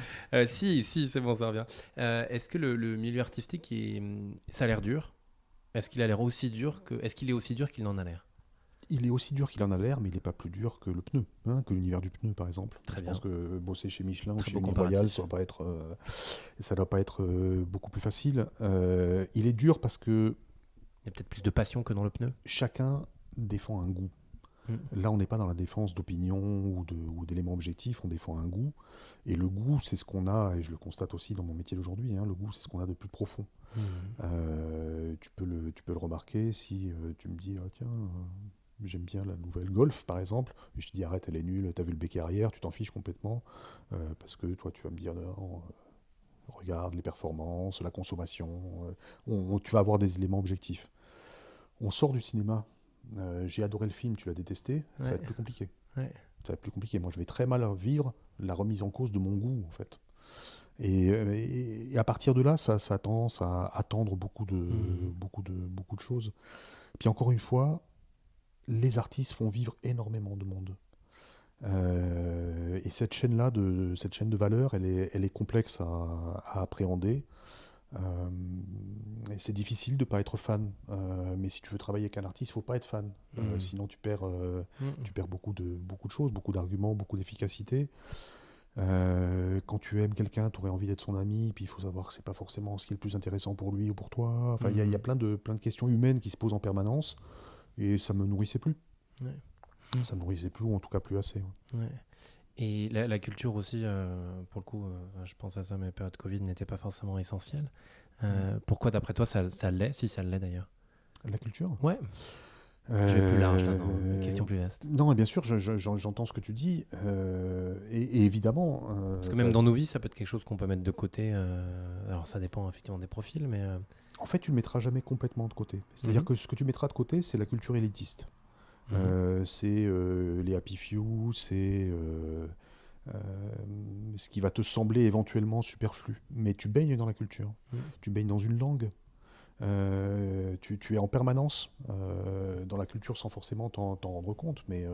Si, c'est bon, ça revient. Est-ce que le milieu artistique, ça a l'air dur? Est-ce qu'il a l'air aussi dur que. Est-ce qu'il est aussi dur qu'il en a l'air? Il est aussi dur qu'il en a l'air, mais il n'est pas plus dur que le pneu, hein, que l'univers du pneu, par exemple. Très Je pense bien. que bosser chez Michelin ou Très chez beau Uniroyal, comparatif. ça doit pas être beaucoup plus facile. Il est dur parce que Il y a peut-être plus de passion que dans le pneu. chacun défend un goût. Mm. Là, on n'est pas dans la défense d'opinion ou d'éléments objectifs, on défend un goût. Et le goût, c'est ce qu'on a, et je le constate aussi dans mon métier d'aujourd'hui, hein, le goût, c'est ce qu'on a de plus profond. Mm. Tu peux le remarquer si tu me dis, ah, tiens, j'aime bien la nouvelle Golf, par exemple. Et je te dis, arrête, elle est nulle, t'as vu le béquet arrière, tu t'en fiches complètement. Parce que toi, tu vas me dire, non, regarde les performances, la consommation. Tu vas avoir des éléments objectifs. On sort du cinéma. J'ai adoré le film, tu l'as détesté, ça va Ouais, être plus compliqué. ouais. Ça va être plus compliqué. Moi, je vais très mal vivre la remise en cause de mon goût, en fait. Et à partir de là, ça a tendance à attendre Mm. beaucoup de choses. Puis encore une fois, les artistes font vivre énormément de monde. Et cette chaîne de valeur, elle est complexe à appréhender. Euh, et c'est difficile de ne pas être fan. Mais si tu veux travailler avec un artiste, il ne faut pas être fan. Mm. Sinon, Mm. tu perds beaucoup de choses, beaucoup d'arguments, beaucoup d'efficacité. Quand tu aimes quelqu'un, tu aurais envie d'être son ami, puis il faut savoir que c'est pas forcément ce qui est le plus intéressant pour lui ou pour toi. Enfin, il y a Mm. plein de questions humaines qui se posent en permanence, et ça me nourrissait plus. Ouais. Mm. Ça me nourrissait plus, ou en tout cas plus assez. Ouais. Et la culture aussi, pour le coup, je pense à ça, mais la période Covid n'était pas forcément essentielle. Pourquoi, d'après toi, ça l'est, si ça l'est d'ailleurs? La culture. Ouais, je vais plus large là, dans une question plus vaste. Non, et bien sûr, j'entends ce que tu dis, et évidemment, Parce que même dans nos vies, ça peut être quelque chose qu'on peut mettre de côté. Alors ça dépend effectivement des profils, mais. en fait, tu le mettras jamais complètement de côté. C'est-à-dire Mhm. que ce que tu mettras de côté, c'est la culture élitiste. Mhm. C'est les happy few, c'est euh, ce qui va te sembler éventuellement superflu. Mais tu baignes dans la culture, Mhm. tu baignes dans une langue, tu es en permanence dans la culture sans forcément t'en rendre compte. Mais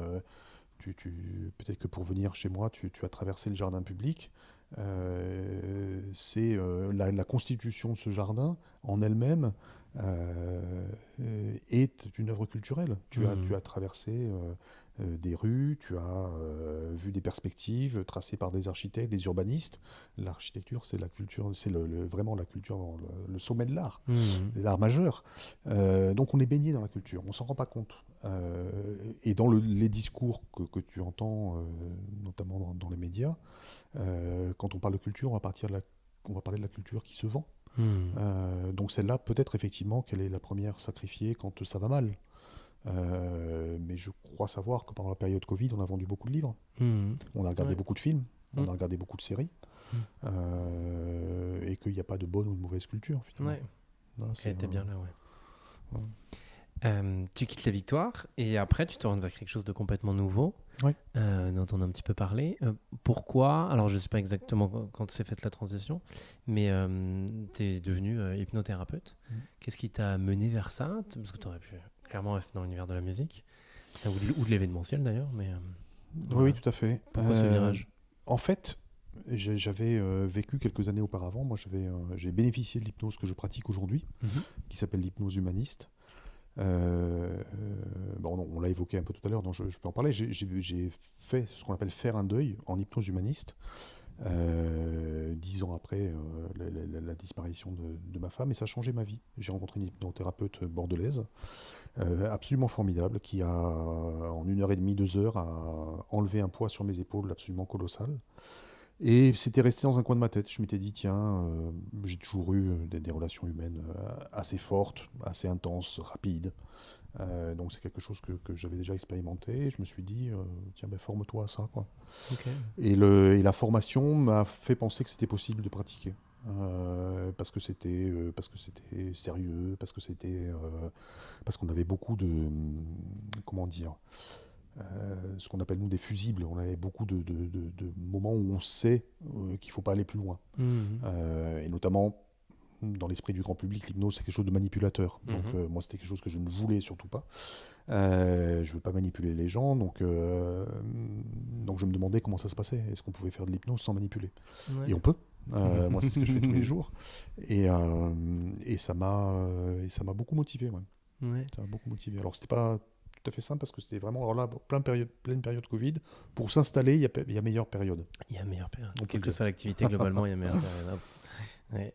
peut-être que pour venir chez moi, tu as traversé le jardin public. C'est la constitution de ce jardin en elle-même est une œuvre culturelle. Tu Mhm. as traversé des rues, tu as vu des perspectives tracées par des architectes, des urbanistes. L'architecture, c'est la culture, c'est vraiment la culture, le sommet de Mhm. l'art majeur. Donc on est baigné dans la culture, on s'en rend pas compte. Et dans les discours que tu entends, notamment dans les médias, quand on parle de culture, on va parler de la culture qui se vend. Mhm. Donc celle-là, peut-être effectivement qu'elle est la première sacrifiée quand ça va mal. Mais je crois savoir que pendant la période Covid, on a vendu beaucoup de livres, Mhm. on a regardé Ouais. beaucoup de films, on Mhm. a regardé beaucoup de séries, Mhm. et qu'il n'y a pas de bonne ou de mauvaise culture finalement. Ouais. Là, Elle était bien là, ouais. ouais. Tu quittes la Victoire et après tu te rends vers quelque chose de complètement nouveau, Oui. dont on a un petit peu parlé. Pourquoi? Alors je ne sais pas exactement quand s'est faite la transition, mais tu es devenu hypnothérapeute. Qu'est-ce qui t'a mené vers ça? Parce que tu aurais pu clairement rester dans l'univers de la musique, ou de l'événementiel d'ailleurs, mais Oui, voilà. tout à fait. Pourquoi ce virage? En fait, j'avais vécu quelques années auparavant. Moi, j'ai bénéficié de l'hypnose que je pratique aujourd'hui, Mhm. qui s'appelle l'hypnose humaniste. Bon, on l'a évoqué un peu tout à l'heure, donc je peux en parler. J'ai fait ce qu'on appelle faire un deuil en hypnose humaniste, 10 ans après la disparition de ma femme, et ça a changé ma vie. J'ai rencontré une hypnothérapeute bordelaise, absolument formidable, qui en 1 heure et demie, 2 heures, a enlevé un poids sur mes épaules absolument colossal. Et c'était resté dans un coin de ma tête. Je m'étais dit, tiens, j'ai toujours eu des relations humaines assez fortes, assez intenses, rapides. Donc c'est quelque chose que j'avais déjà expérimenté. Et je me suis dit, tiens, ben, forme-toi à ça, quoi. Ok. Et la formation m'a fait penser que c'était possible de pratiquer. Parce que c'était sérieux, parce qu'on avait beaucoup comment dire, ce qu'on appelle nous des fusibles. On avait beaucoup de moments où on sait qu'il ne faut pas aller plus loin. Mhm. Et notamment, dans l'esprit du grand public, l'hypnose, c'est quelque chose de manipulateur. Donc Mhm. moi, c'était quelque chose que je ne voulais surtout pas. Je ne veux pas manipuler les gens, donc je me demandais comment ça se passait. Est-ce qu'on pouvait faire de l'hypnose sans manipuler? Ouais. Et on peut. Moi, c'est ce que je fais tous les jours. Et ça m'a beaucoup motivé. Ouais. Ouais. Ça m'a beaucoup motivé. Alors, c'était pas tout à fait simple parce que c'était vraiment alors là, pleine période Covid. Pour s'installer, il y a meilleure période. Il y a meilleure période. On peut Quelle le que dire. soit l'activité, globalement, il y a meilleure période. Hop. Ouais.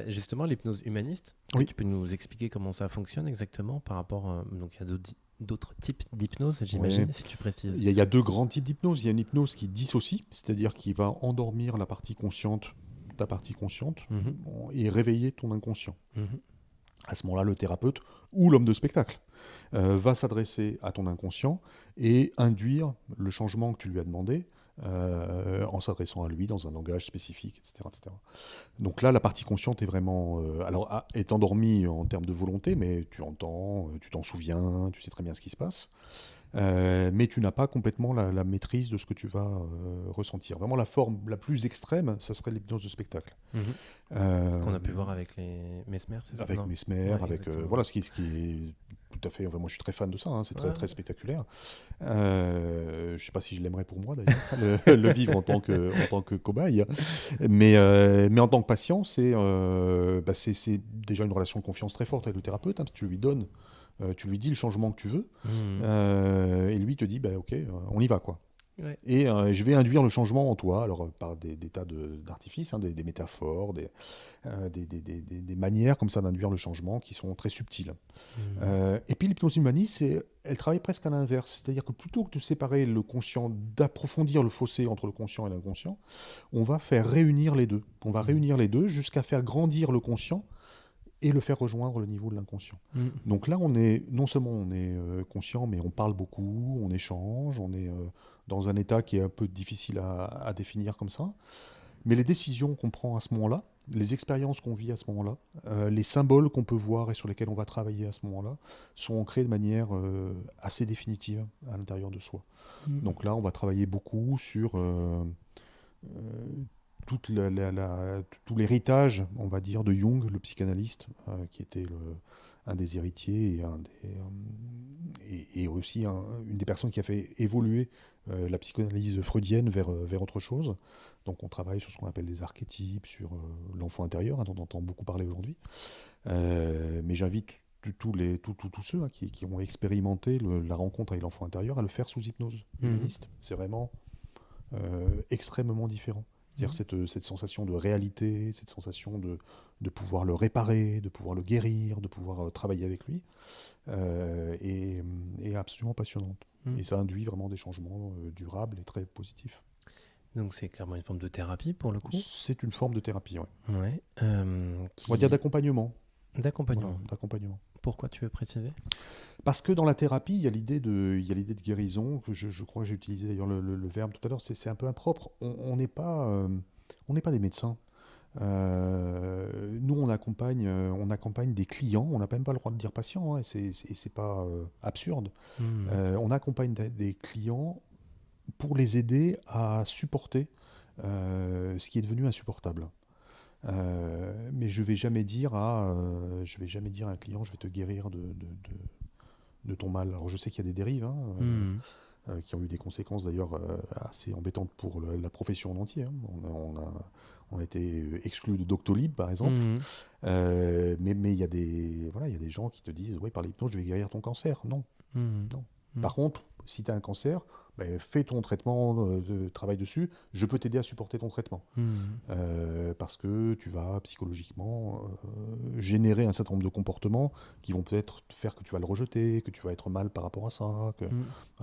Justement, l'hypnose humaniste, Oui. tu peux nous expliquer comment ça fonctionne exactement par rapport. Donc, il y a d'autres types d'hypnose, j'imagine, Ouais. si tu précises. Il y a deux grands types d'hypnose. Il y a une hypnose qui dissocie, c'est-à-dire qui va endormir la partie consciente, ta partie consciente, Mhm. et réveiller ton inconscient. Mhm. À ce moment-là, le thérapeute ou l'homme de spectacle va s'adresser à ton inconscient et induire le changement que tu lui as demandé en s'adressant à lui dans un langage spécifique, etc., etc. Donc là, la partie consciente est vraiment est endormie en termes de volonté, mais tu entends, tu t'en souviens, tu sais très bien ce qui se passe. Mais tu n'as pas complètement la maîtrise de ce que tu vas ressentir. Vraiment, la forme la plus extrême, ça serait l'hypnose de spectacle. Mhm. Euh, Qu'on a pu voir avec les Mesmer, c'est ça? avec Non. Mesmer, Ouais, avec exactement. voilà ce qui est tout à fait. Enfin, moi, je suis très fan de ça. Hein, c'est très Ouais, très ouais. spectaculaire. Je sais pas si je l'aimerais pour moi d'ailleurs, le vivre en tant que cobaye. Mais en tant que patient, c'est déjà une relation de confiance très forte avec le thérapeute. Hein, parce que tu lui donnes, tu lui dis le changement que tu veux, Mhm. et lui te dit, bah, ok, on y va quoi. Ouais. Et je vais induire le changement en toi, alors par des tas d'artifices, hein, des métaphores, des manières comme ça d'induire le changement qui sont très subtiles. Mhm. Et puis l'hypnose humaniste, elle travaille presque à l'inverse, c'est-à-dire que plutôt que de séparer le conscient, d'approfondir le fossé entre le conscient et l'inconscient, on va faire réunir les deux. On va réunir les deux jusqu'à faire grandir le conscient et le faire rejoindre le niveau de l'inconscient. Mhm. Donc là, non seulement on est conscient, mais on parle beaucoup, on échange, on est dans un état qui est un peu difficile à définir comme ça. Mais les décisions qu'on prend à ce moment-là, les expériences qu'on vit à ce moment-là, les symboles qu'on peut voir et sur lesquels on va travailler à ce moment-là, sont ancrés de manière assez définitive à l'intérieur de soi. Mhm. Donc là, on va travailler beaucoup sur toute tout l'héritage, on va dire, de Jung, le psychanalyste, qui était un des héritiers et aussi une des personnes qui a fait évoluer la psychanalyse freudienne vers autre chose. Donc on travaille sur ce qu'on appelle les archétypes, sur l'enfant intérieur, hein, dont on entend beaucoup parler aujourd'hui. Mais j'invite tous ceux hein, qui ont expérimenté la rencontre avec l'enfant intérieur à le faire sous hypnose humaniste. C'est vraiment extrêmement différent. C'est-à-dire cette sensation de réalité, cette sensation de pouvoir le réparer, de pouvoir le guérir, de pouvoir travailler avec lui, est absolument passionnante. Et ça induit vraiment des changements durables et très positifs. Donc c'est clairement une forme de thérapie pour le coup. C'est une forme de thérapie, ouais. Ouais. On va dire d'accompagnement. D'accompagnement. Voilà, d'accompagnement. Pourquoi tu veux préciser? Parce que dans la thérapie, il y a l'idée de guérison, que je crois que j'ai utilisé d'ailleurs le verbe tout à l'heure, c'est un peu impropre. On n'est pas des médecins. Nous, on accompagne des clients, on n'a même pas le droit de dire patients, hein, et c'est pas absurde. On accompagne des clients pour les aider à supporter ce qui est devenu insupportable. Mais je vais jamais dire à un client, je vais te guérir de ton mal. Alors je sais qu'il y a des dérives, hein, qui ont eu des conséquences d'ailleurs assez embêtantes pour la profession en entier, hein. On a été exclus de Doctolib par exemple. Mais il y a des gens qui te disent, oui, par l'hypnose, je vais guérir ton cancer. Non, non. Par contre, si tu as un cancer, fais ton traitement, travaille dessus, je peux t'aider à supporter ton traitement. Parce que tu vas psychologiquement générer un certain nombre de comportements qui vont peut-être faire que tu vas le rejeter, que tu vas être mal par rapport à ça.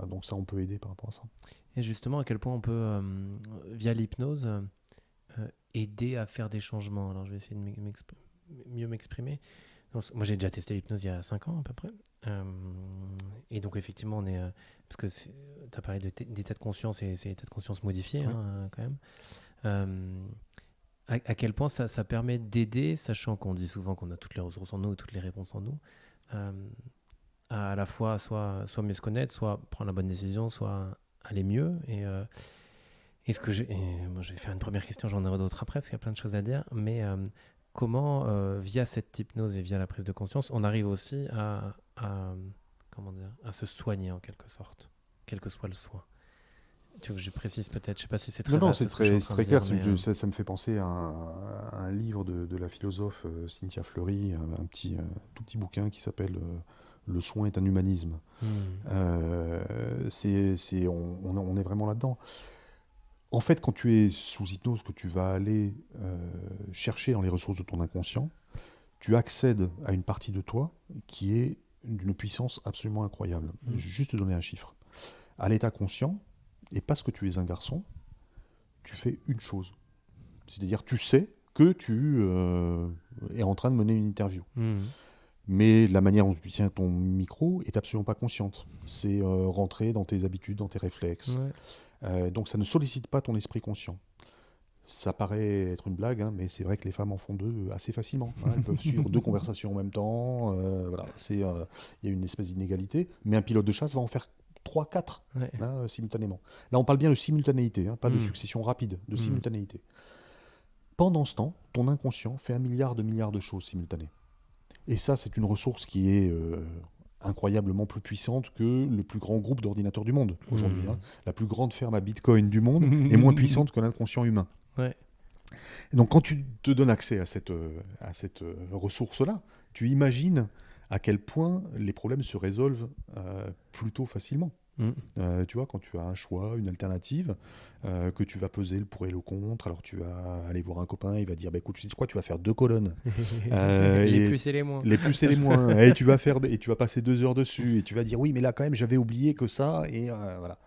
Donc ça, on peut aider par rapport à ça. Et justement, à quel point on peut, via l'hypnose, aider à faire des changements. Alors, je vais essayer de mieux m'exprimer. Donc, moi, j'ai déjà testé l'hypnose il y a 5 ans à peu près. Et donc, effectivement, on est... parce que tu as parlé d'état de conscience et c'est l'état de conscience modifié, Ouais. quand même. À quel point ça permet d'aider, sachant qu'on dit souvent qu'on a toutes les ressources en nous, toutes les réponses en nous, à la fois soit mieux se connaître, soit prendre la bonne décision, soit aller mieux. Moi, je vais faire une première question, j'en aurai d'autres après, parce qu'il y a plein de choses à dire. Mais comment, via cette hypnose et via la prise de conscience, on arrive aussi comment dire, à se soigner en quelque sorte, quel que soit le soin. Tu veux que je précise peut-être, je ne sais pas si c'est très Non, vaste, c'est ce que je suis en très, train très de clair. dire, Ça me fait penser à un livre de la philosophe Cynthia Fleury, tout petit bouquin qui s'appelle Le soin est un humanisme. On est vraiment là-dedans. En fait, quand tu es sous hypnose, que tu vas aller chercher dans les ressources de ton inconscient, tu accèdes à une partie de toi qui est d'une puissance absolument incroyable. Je vais juste te donner un chiffre. À l'état conscient, et parce que tu es un garçon, tu fais une chose. C'est-à-dire, tu sais que tu es en train de mener une interview. Mais la manière dont tu tiens ton micro est absolument pas consciente. C'est rentrer dans tes habitudes, dans tes réflexes. Donc ça ne sollicite pas ton esprit conscient. Ça paraît être une blague, hein, mais c'est vrai que les femmes en font deux assez facilement. Hein. Elles peuvent suivre 2 conversations en même temps. Voilà, il y a une espèce d'inégalité. Mais un pilote de chasse va en faire 3, 4 simultanément. Là, on parle bien de simultanéité, hein, pas de succession rapide, de simultanéité. Pendant ce temps, ton inconscient fait 1 milliard de choses simultanées. Et ça, c'est une ressource qui est incroyablement plus puissante que le plus grand groupe d'ordinateurs du monde aujourd'hui. Hein. La plus grande ferme à Bitcoin du monde est moins puissante que l'inconscient humain. Et donc, quand tu te donnes accès à cette ressource-là, tu imagines à quel point les problèmes se résolvent plutôt facilement. Tu vois, quand tu as un choix, une alternative, que tu vas peser le pour et le contre, alors tu vas aller voir un copain, il va dire, écoute, tu sais quoi, tu vas faire 2 colonnes. Les plus et les moins. Les plus et les moins. Et tu vas passer 2 heures dessus, et tu vas dire, oui, mais là, quand même, j'avais oublié que ça, et voilà.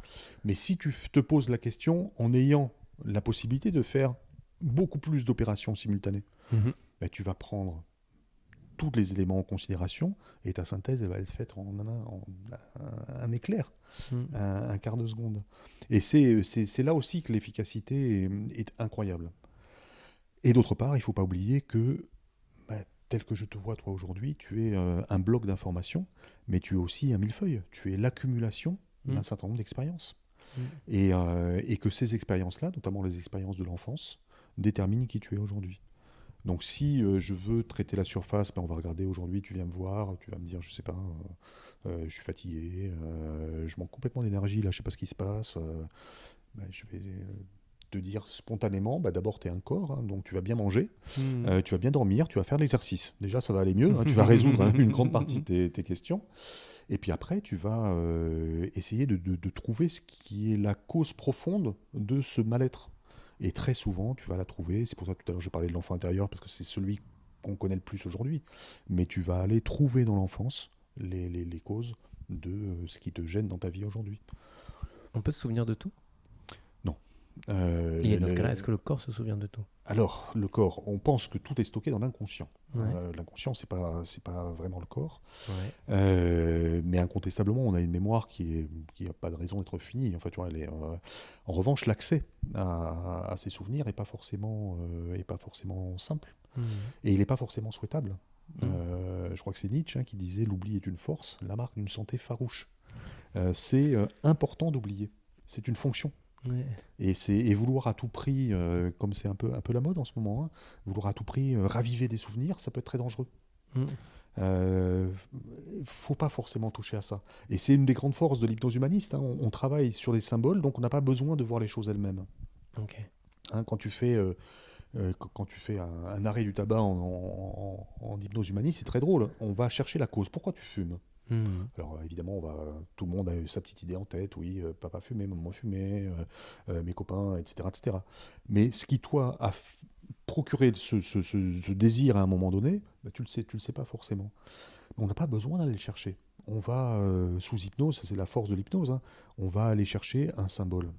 Mais si tu te poses la question en ayant la possibilité de faire beaucoup plus d'opérations simultanées, tu vas prendre tous les éléments en considération et ta synthèse elle va être faite en un éclair, un quart de seconde. Et c'est là aussi que l'efficacité est incroyable. Et d'autre part, il ne faut pas oublier que, tel que je te vois toi aujourd'hui, tu es un bloc d'informations, mais tu es aussi un millefeuille. Tu es l'accumulation d'un certain nombre d'expériences. Et que ces expériences-là, notamment les expériences de l'enfance, déterminent qui tu es aujourd'hui. Donc si je veux traiter la surface, on va regarder aujourd'hui, tu viens me voir, tu vas me dire, je sais pas, je suis fatigué, je manque complètement d'énergie, là je sais pas ce qui se passe. Je vais te dire spontanément, d'abord tu es un corps, hein, donc tu vas bien manger, tu vas bien dormir, tu vas faire de l'exercice. Déjà ça va aller mieux, hein, tu vas résoudre une grande partie de tes questions. Et puis après, tu vas essayer de trouver ce qui est la cause profonde de ce mal-être. Et très souvent, tu vas la trouver. C'est pour ça que tout à l'heure, je parlais de l'enfant intérieur, parce que c'est celui qu'on connaît le plus aujourd'hui. Mais tu vas aller trouver dans l'enfance les causes de ce qui te gêne dans ta vie aujourd'hui. On peut se souvenir de tout ? Non. Et dans ce cas-là, est-ce que le corps se souvient de tout? Alors, le corps, on pense que tout est stocké dans l'inconscient. Ouais. L'inconscient, c'est pas vraiment le corps. Ouais. Mais incontestablement, on a une mémoire qui a pas de raison d'être finie. En fait, tu vois, en revanche, l'accès à ces souvenirs est pas forcément simple. Et il n'est pas forcément souhaitable. Je crois que c'est Nietzsche qui disait « L'oubli est une force, la marque d'une santé farouche ». C'est important d'oublier. C'est une fonction. Ouais. Et vouloir à tout prix, comme c'est un peu la mode en ce moment, hein, vouloir à tout prix raviver des souvenirs, ça peut être très dangereux. Faut pas forcément toucher à ça. Et c'est une des grandes forces de l'hypnose humaniste. Hein. On travaille sur des symboles, donc on n'a pas besoin de voir les choses elles-mêmes. Ok. Hein, quand tu fais un arrêt du tabac en hypnose humaniste, c'est très drôle. On va chercher la cause. Pourquoi tu fumes ? Alors évidemment, tout le monde a sa petite idée en tête. Oui, papa fumait, maman fumait, mes copains, etc., etc. Mais ce qui, toi, a procuré ce désir à un moment donné, bah, tu le sais pas forcément. On n'a pas besoin d'aller le chercher. On va, sous hypnose, ça c'est la force de l'hypnose, hein, on va aller chercher un symbole.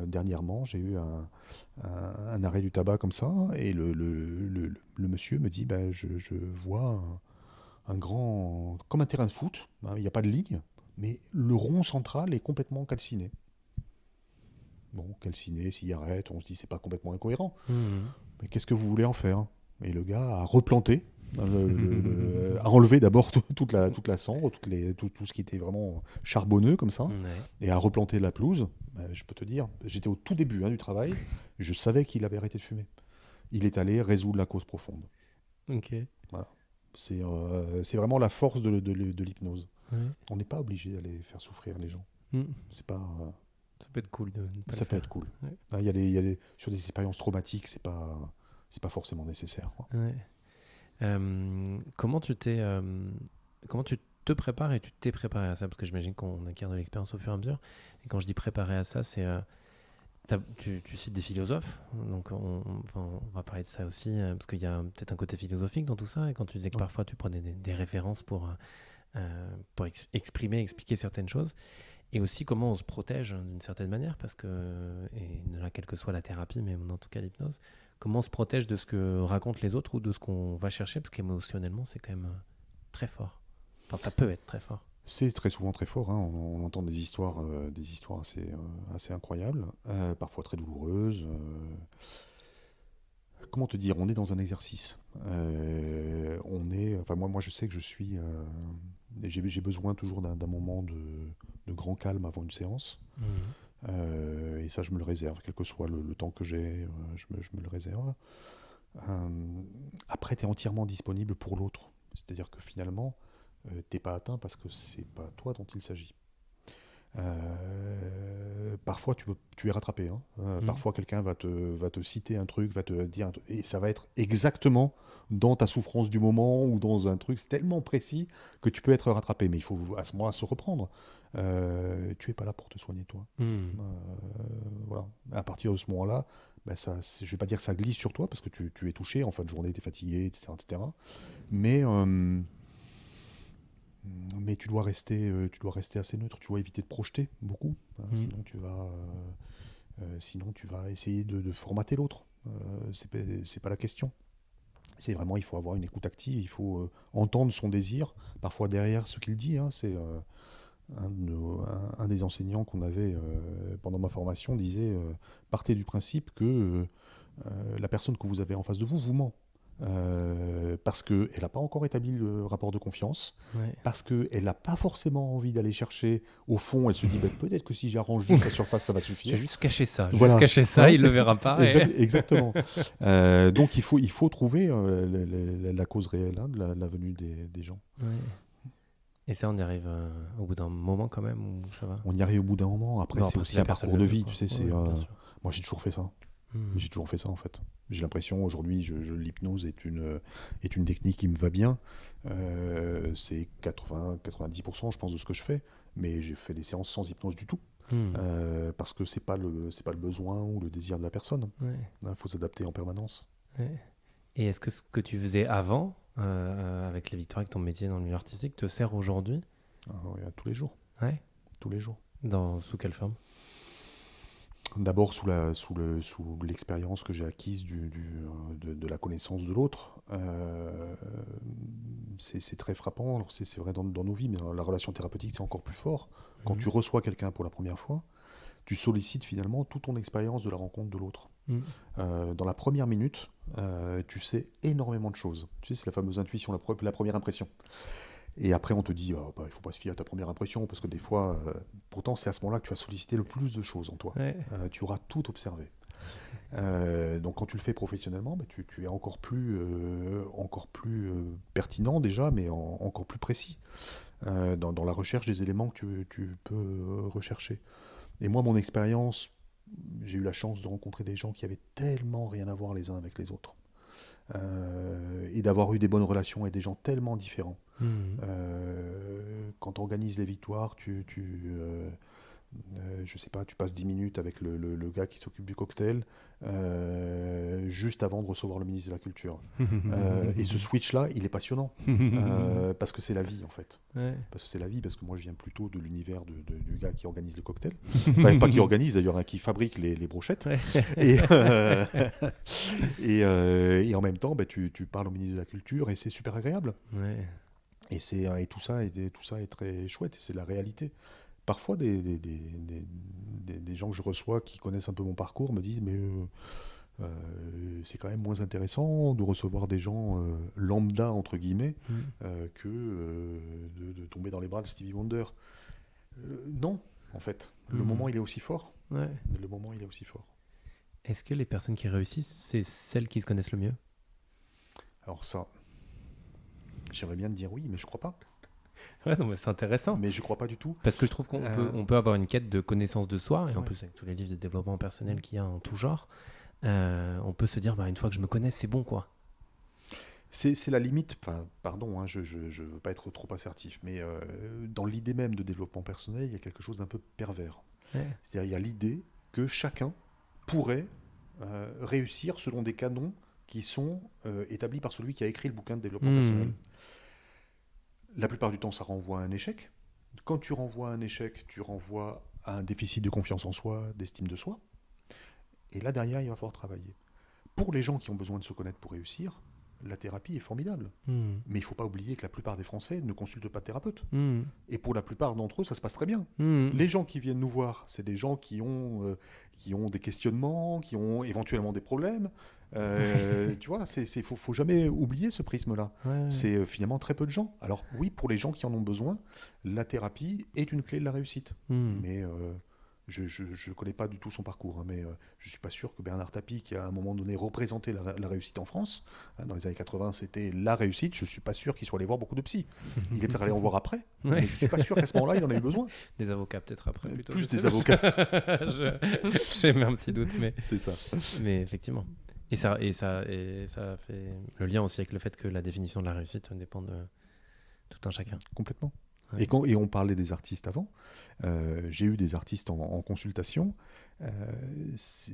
Dernièrement, j'ai eu un arrêt du tabac comme ça, et le monsieur me dit bah, je vois un grand. Comme un terrain de foot, hein, il n'y a pas de ligne, mais le rond central est complètement calciné. Bon, calciné, cigarette, on se dit c'est pas complètement incohérent. Mais qu'est-ce que vous voulez en faire ? Et le gars a replanté, a enlevé d'abord toute la cendre, tout ce qui était vraiment charbonneux comme ça, et a replanté la pelouse. Je peux te dire, j'étais au tout début du travail, je savais qu'il avait arrêté de fumer. Il est allé résoudre la cause profonde. Ok. Voilà. C'est vraiment la force de l'hypnose. Ouais. On n'est pas obligé d'aller faire souffrir les gens. C'est pas... Ça peut être cool de pas ça peut être cool. Ouais. Sur des expériences traumatiques, c'est pas forcément nécessaire. Quoi. Ouais. Comment tu te prépares et tu t'es préparé à ça ? Parce que j'imagine qu'on acquiert de l'expérience au fur et à mesure. Et quand je dis préparer à ça, c'est... tu cites des philosophes, donc on va parler de ça aussi, parce qu'il y a peut-être un côté philosophique dans tout ça. Et quand tu disais que parfois tu prenais des références pour expliquer certaines choses, et aussi comment on se protège d'une certaine manière, parce que, et là, quelle que soit la thérapie, mais en tout cas l'hypnose, comment on se protège de ce que racontent les autres ou de ce qu'on va chercher, parce qu'émotionnellement, c'est quand même très fort. Enfin, ça peut être très fort. C'est très souvent très fort. Hein. On entend des histoires assez incroyables, parfois très douloureuses. Comment te dire ? On est dans un exercice. Moi, je sais que je suis. J'ai besoin toujours d'un moment de grand calme avant une séance. Et ça, je me le réserve, quel que soit le temps que j'ai, je me le réserve. Après, tu es entièrement disponible pour l'autre. C'est-à-dire que finalement, t'es pas atteint parce que c'est pas toi dont il s'agit. Parfois tu es rattrapé. Hein. Parfois quelqu'un va te citer un truc, va te dire et ça va être exactement dans ta souffrance du moment ou dans un truc tellement précis que tu peux être rattrapé. Mais il faut à ce moment-là se reprendre. Tu es pas là pour te soigner toi. Voilà. À partir de ce moment-là, je vais pas dire que ça glisse sur toi parce que tu es touché en fin de journée, tu es fatigué, etc., etc. Mais tu dois rester assez neutre, tu dois éviter de projeter beaucoup, hein, sinon tu vas essayer de formater l'autre. C'est pas la question. C'est vraiment, il faut avoir une écoute active, il faut entendre son désir, parfois derrière ce qu'il dit. Hein, c'est un des enseignants qu'on avait pendant ma formation disait partez du principe que la personne que vous avez en face de vous ment. Parce qu'elle n'a pas encore établi le rapport de confiance, parce qu'elle n'a pas forcément envie d'aller chercher au fond, elle se dit peut-être que si j'arrange juste la surface, ça va suffire. Je vais juste cacher ça, voilà. Il ne le verra pas. Exactement. Donc il faut trouver la cause réelle de la venue des gens. Ouais. Et ça, on y arrive au bout d'un moment quand même, ou ça va ? On y arrive au bout d'un moment, après c'est aussi un parcours de vie, tu sais, moi j'ai toujours fait ça. J'ai toujours fait ça en fait. J'ai l'impression aujourd'hui, l'hypnose est une technique qui me va bien. C'est 90% je pense de ce que je fais, mais j'ai fait des séances sans hypnose du tout. Parce que c'est pas le besoin ou le désir de la personne. Il faut s'adapter en permanence. Et est-ce que ce que tu faisais avant, avec les victoires, avec ton métier dans le milieu artistique, te sert aujourd'hui ? Tous les jours. Ouais. Tous les jours. Sous quelle forme ? D'abord sous l'expérience que j'ai acquise de la connaissance de l'autre. C'est très frappant. Alors c'est vrai dans nos vies, mais dans la relation thérapeutique, c'est encore plus fort. Quand tu reçois quelqu'un pour la première fois, tu sollicites finalement toute ton expérience de la rencontre de l'autre. Dans la première minute, tu sais énormément de choses. Tu sais, c'est la fameuse intuition, la première impression. Et après, on te dit, il ne faut pas se fier à ta première impression, parce que des fois, pourtant, c'est à ce moment-là que tu vas solliciter le plus de choses en toi. Ouais. Tu auras tout observé. Donc, quand tu le fais professionnellement, tu es encore plus pertinent déjà, mais encore plus précis dans la recherche des éléments que tu peux rechercher. Et moi, mon expérience, j'ai eu la chance de rencontrer des gens qui avaient tellement rien à voir les uns avec les autres. Et d'avoir eu des bonnes relations avec des gens tellement différents. Quand tu organises les victoires, je sais pas, tu passes 10 minutes avec le gars qui s'occupe du cocktail, juste avant de recevoir le ministre de la Culture. Et ce switch-là, il est passionnant, parce que c'est la vie en fait. Ouais. Parce que c'est la vie, parce que moi je viens plutôt de l'univers du gars qui organise le cocktail. Enfin, pas qui organise d'ailleurs, hein, qui fabrique les brochettes. Ouais. Et en même temps, tu parles au ministre de la Culture et c'est super agréable. Ouais. Et tout ça est très chouette, et c'est la réalité. Parfois, des gens que je reçois qui connaissent un peu mon parcours me disent mais c'est quand même moins intéressant de recevoir des gens lambda entre guillemets que de tomber dans les bras de Stevie Wonder. Non, en fait, le moment il est aussi fort. Ouais. Le moment il est aussi fort. Est-ce que les personnes qui réussissent, c'est celles qui se connaissent le mieux? Alors ça, j'aimerais bien te dire oui, mais je crois pas. Ouais, non, mais c'est intéressant. Mais je crois pas du tout. Parce que je trouve qu'on on peut avoir une quête de connaissance de soi, et en Ouais. plus avec tous les livres de développement personnel qu'il y a en tout genre, on peut se dire, une fois que je me connais, c'est bon, quoi. C'est la limite, pardon, hein, je veux pas être trop assertif, mais dans l'idée même de développement personnel, il y a quelque chose d'un peu pervers. Ouais. C'est-à-dire il y a l'idée que chacun pourrait réussir selon des canons qui sont établis par celui qui a écrit le bouquin de développement personnel. La plupart du temps, ça renvoie à un échec. Quand tu renvoies à un échec, tu renvoies à un déficit de confiance en soi, d'estime de soi. Et là, derrière, il va falloir travailler. Pour les gens qui ont besoin de se connaître pour réussir, la thérapie est formidable. Mais il ne faut pas oublier que la plupart des Français ne consultent pas de thérapeute. Et pour la plupart d'entre eux, ça se passe très bien. Les gens qui viennent nous voir, c'est des gens qui ont des questionnements, qui ont éventuellement des problèmes. Tu vois, faut jamais oublier ce prisme-là. Ouais. C'est finalement très peu de gens. Alors oui, pour les gens qui en ont besoin, la thérapie est une clé de la réussite. Mais je ne connais pas du tout son parcours, hein, mais je ne suis pas sûr que Bernard Tapie, qui à un moment donné représentait la réussite en France, hein, dans les années 80, c'était la réussite, je ne suis pas sûr qu'il soit allé voir beaucoup de psy. Il est peut-être allé en voir après, mais je ne suis pas sûr qu'à ce moment-là, il en ait eu besoin. Des avocats peut-être après, plutôt. Plus je des sais pas. avocats. J'ai mis un petit doute, mais C'est ça. effectivement. Et ça fait le lien aussi avec le fait que la définition de la réussite dépend de tout un chacun. Complètement. Ouais. Et on parlait des artistes avant. J'ai eu des artistes en consultation.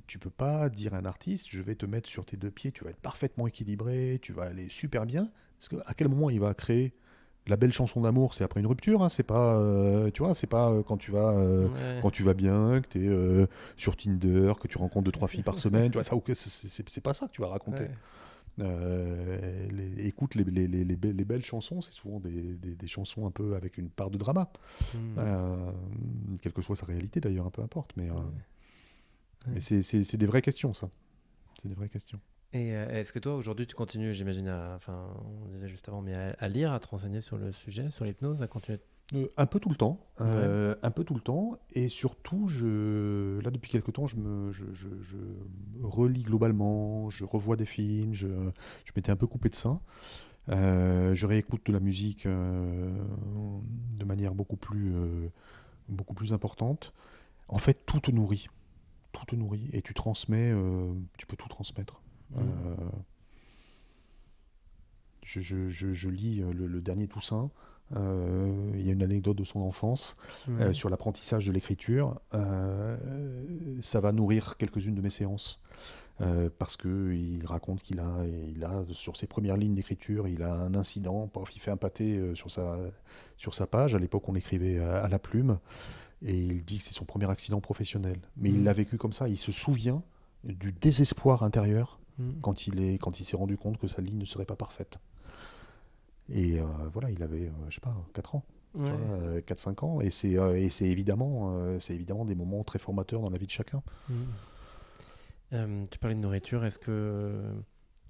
Tu peux pas dire à un artiste, je vais te mettre sur tes deux pieds, tu vas être parfaitement équilibré, tu vas aller super bien. Parce que à quel moment il va créer la belle chanson d'amour? C'est après une rupture, hein, c'est pas, tu vois, c'est pas quand tu vas bien, que tu es sur Tinder, que tu rencontres 2-3 filles par semaine. Tu vois, ça, c'est pas ça que tu vas raconter. Ouais. Écoute, les belles chansons, c'est souvent des chansons un peu avec une part de drama. Quelle que soit sa réalité d'ailleurs, peu importe. Mais c'est des vraies questions, ça. C'est des vraies questions. Et est-ce que toi, aujourd'hui, tu continues, j'imagine, on disait juste avant, mais à lire, à te renseigner sur le sujet, sur l'hypnose, à continuer? Un peu tout le temps. Ouais. Un peu tout le temps. Et surtout, là, depuis quelque temps, je relis globalement, je revois des films, je m'étais un peu coupé de ça. Je réécoute de la musique de manière beaucoup plus importante. En fait, tout te nourrit. Tout te nourrit. Et tu transmets, tu peux tout transmettre. Je lis le dernier Toussaint. Il y a une anecdote de son enfance sur l'apprentissage de l'écriture. Ça va nourrir quelques-unes de mes séances. Parce qu'il raconte qu'il a, sur ses premières lignes d'écriture, il a un incident, il fait un pâté sur sa page. À l'époque, on écrivait à la plume. Et il dit que c'est son premier accident professionnel. Mais il l'a vécu comme ça. Il se souvient du désespoir intérieur quand il s'est rendu compte que sa ligne ne serait pas parfaite. Et voilà, il avait, je sais pas, 4 ans. Ouais. 4-5 ans. Et c'est évidemment des moments très formateurs dans la vie de chacun. Tu parlais de nourriture. Est-ce que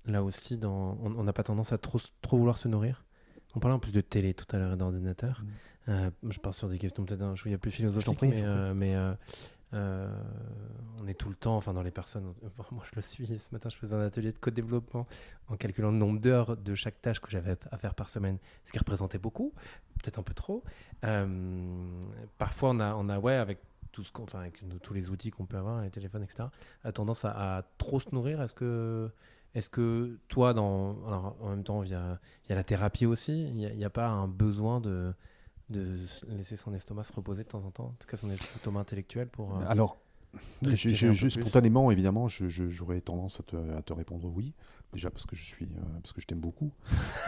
là aussi, on n'a pas tendance à trop vouloir se nourrir? On parlait en plus de télé tout à l'heure et d'ordinateur. Je pars sur des questions peut-être un chouïa plus philosophiques, mais on est tout le temps, enfin dans les personnes, moi je le suis, ce matin je faisais un atelier de code développement en calculant le nombre d'heures de chaque tâche que j'avais à faire par semaine, ce qui représentait beaucoup, peut-être un peu trop. Parfois on a ouais, avec tout enfin, avec tous les outils qu'on peut avoir, les téléphones, etc., a tendance à trop se nourrir. Est-ce que toi, alors en même temps, il y a la thérapie aussi, il n'y a pas un besoin de laisser son estomac se reposer de temps en temps, en tout cas son estomac intellectuel pour Alors, respirer un peu plus. spontanément, évidemment, j'aurais tendance à te répondre oui. Déjà parce que je t'aime beaucoup.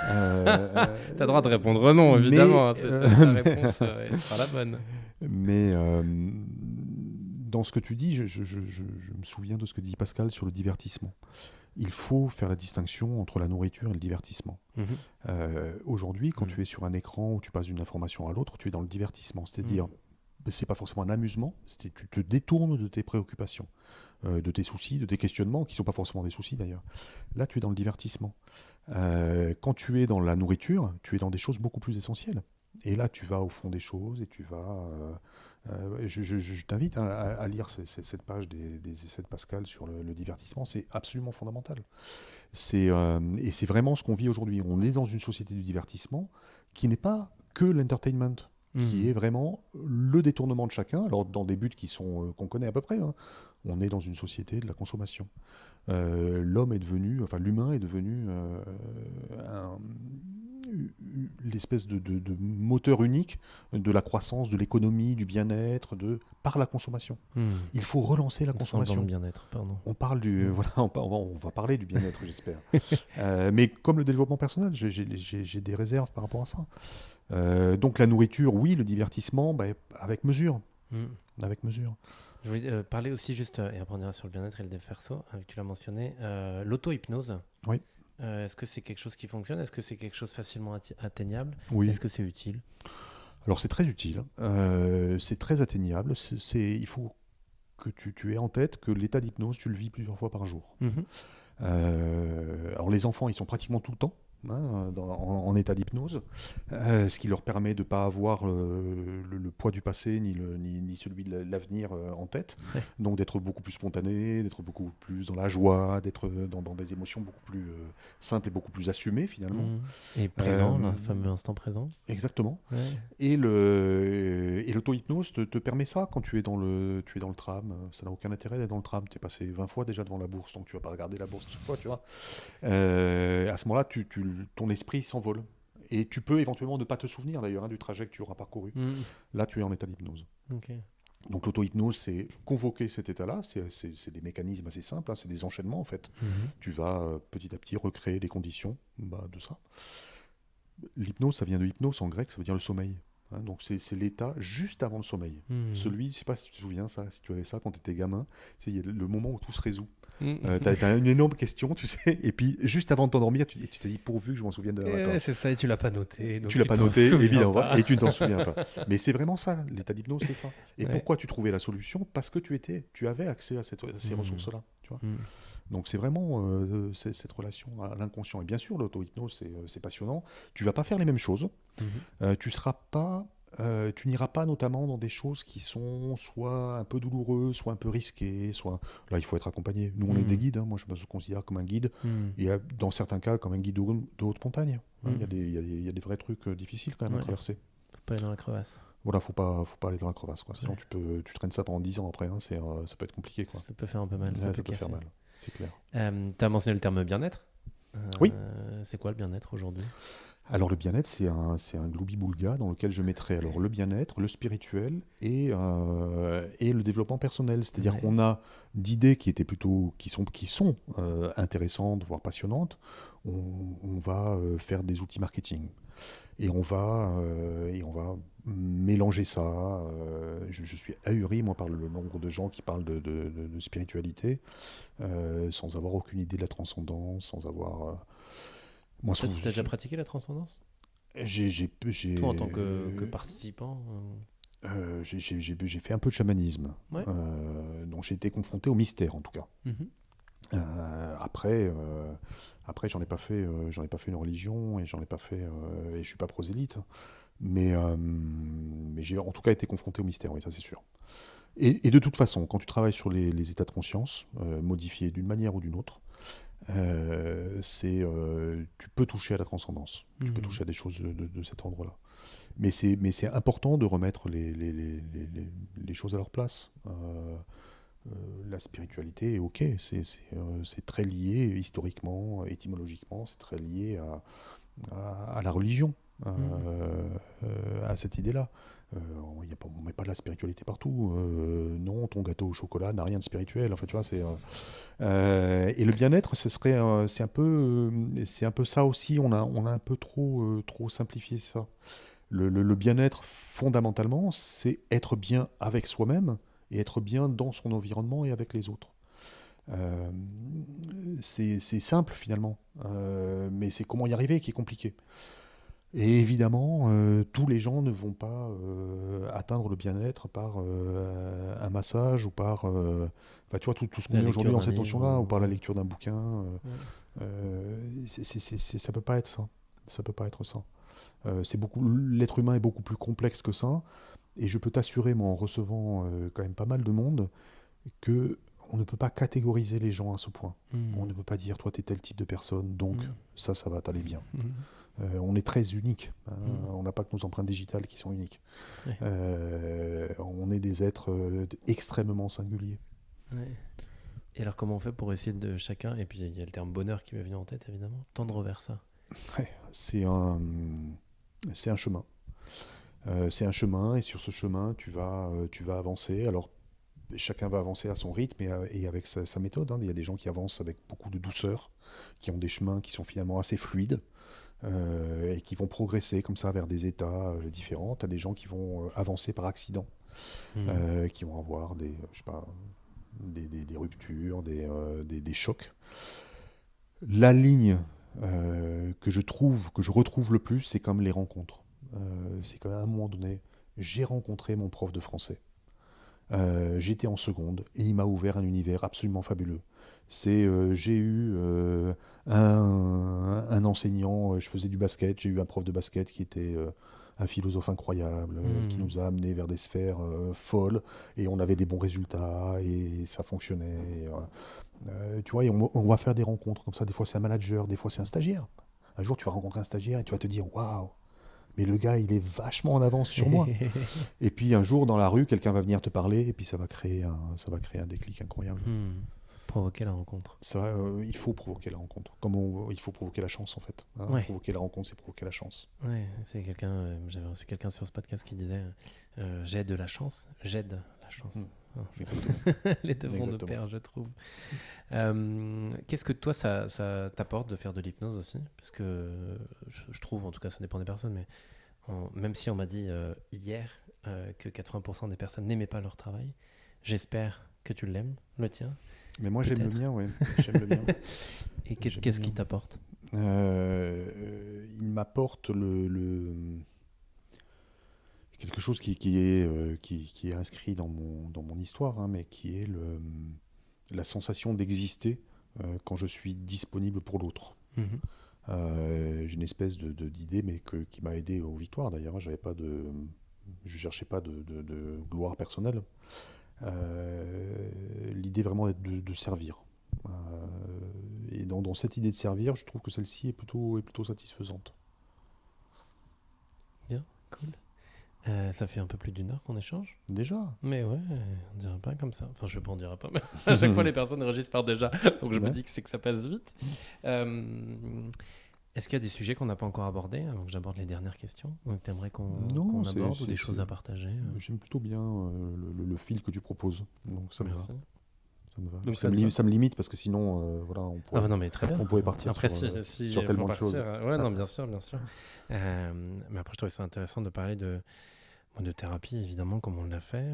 T'as le droit de répondre non, évidemment. Ta réponse sera la bonne. Mais dans ce que tu dis, je me souviens de ce que dit Pascal sur le divertissement. Il faut faire la distinction entre la nourriture et le divertissement. Aujourd'hui, quand tu es sur un écran où tu passes d'une information à l'autre, tu es dans le divertissement. C'est-à-dire, c'est pas forcément un amusement, tu te détournes de tes préoccupations, de tes soucis, de tes questionnements, qui ne sont pas forcément des soucis d'ailleurs. Là, tu es dans le divertissement. Quand tu es dans la nourriture, tu es dans des choses beaucoup plus essentielles. Et là, tu vas au fond des choses et tu vas... je t'invite à lire cette page des essais de Pascal sur le divertissement. C'est absolument fondamental. Et c'est vraiment ce qu'on vit aujourd'hui. On est dans une société du divertissement qui n'est pas que l'entertainment, qui est vraiment le détournement de chacun, alors dans des buts qu'on connaît à peu près. On est dans une société de la consommation. L'humain est devenu l'espèce de moteur unique de la croissance, de l'économie, du bien-être, par la consommation. Il faut relancer la consommation. Du bien-être, pardon. On parle on va parler du bien-être, j'espère. Mais comme le développement personnel, j'ai des réserves par rapport à ça. Donc la nourriture, oui, le divertissement, avec mesure. Avec mesure. Je voulais parler aussi juste, et après on ira sur le bien-être et le déverso, tu l'as mentionné, l'auto-hypnose. Oui. Est-ce que c'est quelque chose qui fonctionne? Est-ce que c'est quelque chose facilement atteignable? Oui. Est-ce que c'est utile? Alors c'est très utile, c'est très atteignable. Il faut que tu aies en tête que l'état d'hypnose, tu le vis plusieurs fois par jour. Alors les enfants, ils sont pratiquement tout le temps en état d'hypnose, ce qui leur permet de ne pas avoir le poids du passé ni celui de l'avenir en tête, donc d'être beaucoup plus spontané, d'être beaucoup plus dans la joie, d'être dans des émotions beaucoup plus simples et beaucoup plus assumées finalement. Et présent, le fameux instant présent. Exactement. Ouais. Et l'auto-hypnose te permet ça quand tu es dans le tram. Ça n'a aucun intérêt d'être dans le tram. Tu es passé 20 fois déjà devant la bourse, donc tu ne vas pas regarder la bourse chaque fois, tu vois. À ce moment-là, ton esprit s'envole. Et tu peux éventuellement ne pas te souvenir d'ailleurs du trajet que tu auras parcouru. Là, tu es en état d'hypnose. Okay. Donc l'auto-hypnose, c'est convoquer cet état-là. C'est des mécanismes assez simples, c'est des enchaînements en fait. Tu vas petit à petit recréer les conditions de ça. L'hypnose, ça vient de hypnos en grec, ça veut dire le sommeil. Donc c'est l'état juste avant le sommeil. Celui, je ne sais pas si tu te souviens si tu avais ça quand tu étais gamin, c'est le moment où tout se résout. Tu as une énorme question, tu sais, et puis juste avant de t'endormir, tu te dis pourvu que je m'en souvienne de la matin. C'est ça, et tu l'as pas noté. Donc tu l'as pas noté, évidemment, et tu ne t'en souviens pas. Mais c'est vraiment ça, l'état d'hypnose, c'est ça. Et pourquoi tu trouvais la solution? Parce que tu avais accès à ces ressources-là. Tu vois. Donc c'est vraiment cette relation à l'inconscient. Et bien sûr, l'auto-hypnose, c'est passionnant. Tu vas pas faire les mêmes choses. Tu n'iras pas notamment dans des choses qui sont soit un peu douloureuses, soit un peu risquées, là il faut être accompagné. Nous on est des guides, moi je me considère comme un guide, et dans certains cas comme un guide de haute montagne. Il y a des vrais trucs difficiles quand même à traverser. Faut pas aller dans la crevasse. Voilà, faut pas aller dans la crevasse, quoi. Sinon tu traînes ça pendant 10 ans après, ça peut être compliqué, quoi. Ça peut faire un peu mal, ça peut faire mal, c'est clair. Tu as mentionné le terme bien-être. Oui. C'est quoi le bien-être aujourd'hui? Alors le bien-être, c'est un gloubi-boulga dans lequel je mettrai alors le bien-être, le spirituel et le développement personnel. C'est-à-dire qu'on a d'idées qui sont intéressantes, voire passionnantes. On va faire des outils marketing. Et on va mélanger ça. Je suis ahuri, moi, par le nombre de gens qui parlent de spiritualité, sans avoir aucune idée de la transcendance, sans avoir... moi, T'as déjà pratiqué la transcendance? j'ai Toi, en tant que participant j'ai fait un peu de chamanisme. Ouais. Donc j'ai été confronté au mystère, en tout cas. Mhm. Après, j'en ai pas fait une religion et j'en ai pas fait et je suis pas prosélyte. Mais j'ai en tout cas été confronté au mystère, oui, ça c'est sûr. Et de toute façon, quand tu travailles sur les états de conscience, modifiés d'une manière ou d'une autre, tu peux toucher à la transcendance. Tu peux toucher à des choses de cet ordre-là. Mais c'est important de remettre les choses à leur place. La spiritualité est ok, c'est très lié historiquement, étymologiquement, c'est très lié à la religion, à cette idée-là. On ne met pas de la spiritualité partout. Non, ton gâteau au chocolat n'a rien de spirituel. Enfin, tu vois, et le bien-être, c'est un peu ça aussi. On a un peu trop simplifié ça. Le bien-être, fondamentalement, c'est être bien avec soi-même et être bien dans son environnement et avec les autres. Euh, c'est simple finalement, mais c'est comment y arriver qui est compliqué. Et évidemment, tous les gens ne vont pas atteindre le bien-être par un massage ou par enfin, tu vois, tout ce qu'on La met aujourd'hui lecture dans d'un cette notion-là, livre, ou par la lecture d'un bouquin. ouais. Ça peut pas être ça. Ça peut pas être ça. L'être humain est beaucoup plus complexe que ça. Et je peux t'assurer, moi, en recevant quand même pas mal de monde, que on ne peut pas catégoriser les gens à ce point. On ne peut pas dire, toi, tu es tel type de personne, donc ça va t'aller bien. On est très unique. Hein. On n'a pas que nos empreintes digitales qui sont uniques. Ouais. On est des êtres extrêmement singuliers. Ouais. Et alors, comment on fait pour essayer de chacun, et puis il y a le terme bonheur qui m'est venu en tête, évidemment, tendre vers ça? Ouais, c'est un chemin. C'est un chemin, et sur ce chemin, tu vas avancer. Alors, chacun va avancer à son rythme et avec sa méthode. Hein. Il y a des gens qui avancent avec beaucoup de douceur, qui ont des chemins qui sont finalement assez fluides, et qui vont progresser comme ça vers des états différents. Tu as des gens qui vont avancer par accident, qui vont avoir je sais pas, des ruptures, des chocs. La ligne que je retrouve le plus, c'est comme les rencontres. C'est quand même à un moment donné, j'ai rencontré mon prof de français. J'étais en seconde et il m'a ouvert un univers absolument fabuleux. J'ai eu un enseignant, je faisais du basket, j'ai eu un prof de basket qui était un philosophe incroyable, qui nous a amenés vers des sphères folles et on avait des bons résultats et ça fonctionnait. Tu vois, et on va faire des rencontres comme ça. Des fois c'est un manager, des fois c'est un stagiaire. Un jour tu vas rencontrer un stagiaire et tu vas te dire waouh, mais le gars il est vachement en avance sur moi. Et puis un jour dans la rue, quelqu'un va venir te parler et puis ça va créer un déclic incroyable. Provoquer la rencontre. Il faut provoquer la rencontre. Il faut provoquer la chance en fait. Hein. Ouais. Provoquer la rencontre, c'est provoquer la chance. Ouais, c'est quelqu'un. J'avais reçu quelqu'un sur ce podcast qui disait j'aide la chance, j'aide la chance. Les deux vont de pair, je trouve. Qu'est-ce que toi, ça t'apporte de faire de l'hypnose aussi? Parce que je trouve, en tout cas, ça dépend des personnes, mais même si on m'a dit hier que 80% des personnes n'aimaient pas leur travail, j'espère que tu l'aimes, le tien. Mais moi, j'aime le mien, ouais. J'aime le mien. Et qu'est-ce qui t'apporte? Il m'apporte quelque chose qui est inscrit dans mon histoire, hein, mais qui est la sensation d'exister quand je suis disponible pour l'autre. J'ai une espèce d'idée, mais qui m'a aidé aux victoires d'ailleurs. Je cherchais pas de gloire personnelle. L'idée vraiment est de servir. Et dans cette idée de servir, je trouve que celle-ci est plutôt satisfaisante. Bien, cool. Ça fait un peu plus d'une heure qu'on échange. Déjà? Mais ouais, on dirait pas comme ça. Enfin, je sais pas, on dirait pas. Mais à chaque fois, les personnes réagissent par déjà. Donc je me dis que c'est que ça passe vite. Est-ce qu'il y a des sujets qu'on n'a pas encore abordés avant que j'aborde les dernières questions? Ou que tu aimerais qu'on aborde ou des choses à partager? J'aime plutôt bien le fil que tu proposes. Donc ça me va. Ça me va. Donc Ça me limite parce que sinon, voilà, on pourrait, Ah non, mais très bien. on pourrait partir Après, sur faut tellement de partir, choses. ouais, non, bien sûr, bien sûr. Mais après, je trouvais ça intéressant de parler de thérapie, évidemment, comme on l'a fait.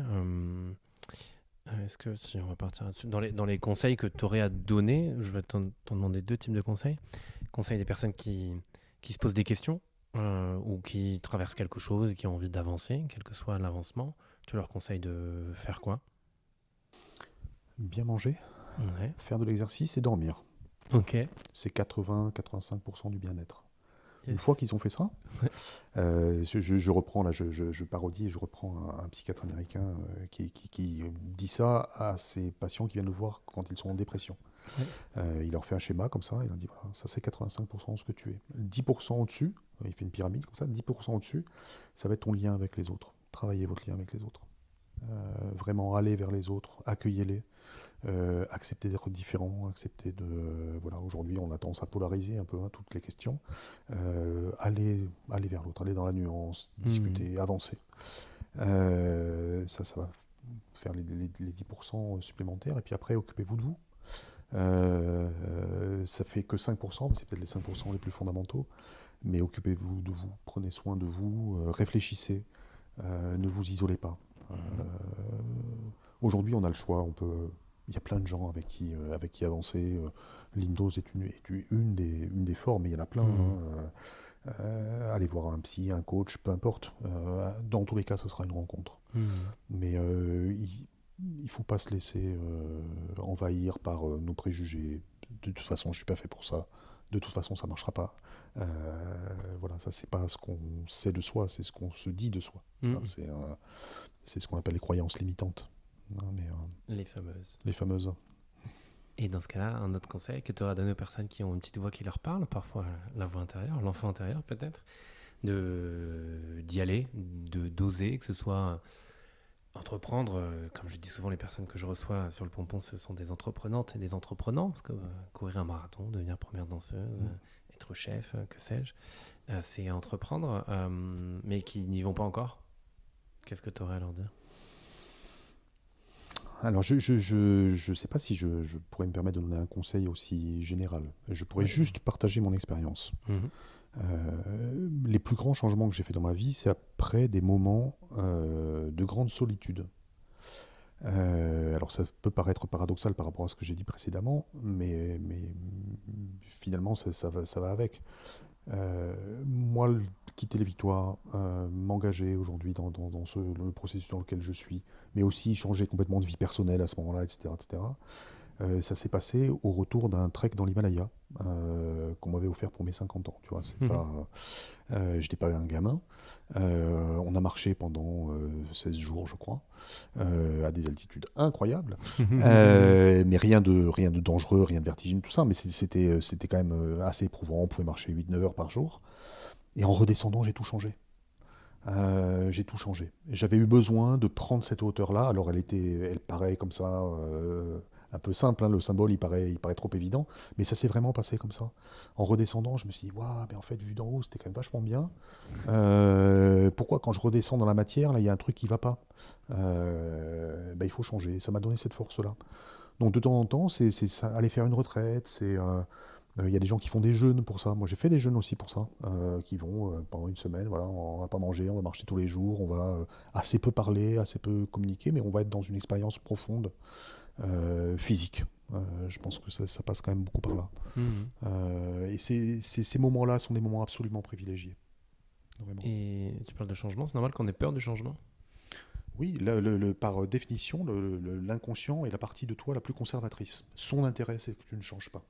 Est-ce que, si on va partir là-dessus, dans les conseils que tu aurais à donner, je vais t'en demander 2 types de conseils. Conseils des personnes qui se posent des questions ou qui traversent quelque chose et qui ont envie d'avancer, quel que soit l'avancement. Tu leur conseilles de faire quoi? Bien manger, Ouais, faire de l'exercice et dormir. ok. C'est 80-85% du bien-être. Une Yes. fois qu'ils ont fait ça, Ouais. je reprends, là, je parodie, je reprends un psychiatre américain qui dit ça à ses patients qui viennent le voir quand ils sont en dépression. Ouais. Il leur fait un schéma comme ça, il leur dit voilà, ça c'est 85% de ce que tu es. 10% au-dessus, il fait une pyramide comme ça, 10% au-dessus, ça va être ton lien avec les autres. Travaillez votre lien avec les autres. Vraiment aller vers les autres, accueillez-les, accepter d'être différent, accepter de... voilà, aujourd'hui on a tendance à polariser un peu toutes les questions. Aller vers l'autre, aller dans la nuance, discuter, avancer. Ça va faire les 10% supplémentaires, et puis après occupez-vous de vous. Ça fait que 5%, mais c'est peut-être les 5% les plus fondamentaux, mais occupez-vous de vous, prenez soin de vous, réfléchissez, ne vous isolez pas. Aujourd'hui, on a le choix, il y a plein de gens avec qui avancer. L'hypnose est une des formes, mais il y en a plein. Allez voir un psy, un coach, peu importe. Dans tous les cas, ce sera une rencontre. Mais il ne faut pas se laisser envahir par nos préjugés. De toute façon, je ne suis pas fait pour ça. De toute façon, ça ne marchera pas. Voilà, ça, c'est pas ce qu'on sait de soi, c'est ce qu'on se dit de soi. C'est ce qu'on appelle les croyances limitantes. Les fameuses. Les fameuses. Et dans ce cas-là, un autre conseil que tu auras donné aux personnes qui ont une petite voix qui leur parle, parfois la voix intérieure, l'enfant intérieur peut-être, d'y aller, d'oser, que ce soit entreprendre, comme je dis souvent, les personnes que je reçois sur le pompon, ce sont des entreprenantes et des entreprenants, parce que courir un marathon, devenir première danseuse, être chef, que sais-je, c'est entreprendre, mais qui n'y vont pas encore. Qu'est-ce que tu aurais à leur dire? Alors, je sais pas si je pourrais me permettre de donner un conseil aussi général. Je pourrais juste partager mon expérience. Les plus grands changements que j'ai fait dans ma vie, c'est après des moments de grande solitude. Alors ça peut paraître paradoxal par rapport à ce que j'ai dit précédemment, mais finalement ça va avec. Moi, quitter les victoires, m'engager aujourd'hui dans le processus dans lequel je suis, mais aussi changer complètement de vie personnelle à ce moment-là, etc., etc. Ça s'est passé au retour d'un trek dans l'Himalaya qu'on m'avait offert pour mes 50 ans. Tu vois, j'étais pas un gamin. On a marché pendant 16 jours, je crois, à des altitudes incroyables, mais rien de dangereux, rien de vertigineux, tout ça. Mais c'était quand même assez éprouvant. On pouvait marcher 8-9 heures par jour. Et en redescendant, j'ai tout changé. J'ai tout changé. J'avais eu besoin de prendre cette hauteur-là. Alors elle paraît comme ça, un peu simple, hein, le symbole il paraît trop évident, mais ça s'est vraiment passé comme ça. En redescendant, je me suis dit, waouh, mais en fait, vu d'en haut, c'était quand même vachement bien. Pourquoi quand je redescends dans la matière, là, il y a un truc qui va pas? Il faut changer. Ça m'a donné cette force-là. Donc de temps en temps, c'est ça, aller faire une retraite, il y a des gens qui font des jeûnes pour ça. Moi, j'ai fait des jeûnes aussi pour ça, qui vont pendant une semaine, voilà, on va pas manger, on va marcher tous les jours, on va assez peu parler, assez peu communiquer, mais on va être dans une expérience profonde, physique. Je pense que ça passe quand même beaucoup par là. Et ces moments-là sont des moments absolument privilégiés. Vraiment. Et tu parles de changement, c'est normal qu'on ait peur du changement? Oui, par définition, l'inconscient est la partie de toi la plus conservatrice. Son intérêt, c'est que tu ne changes pas.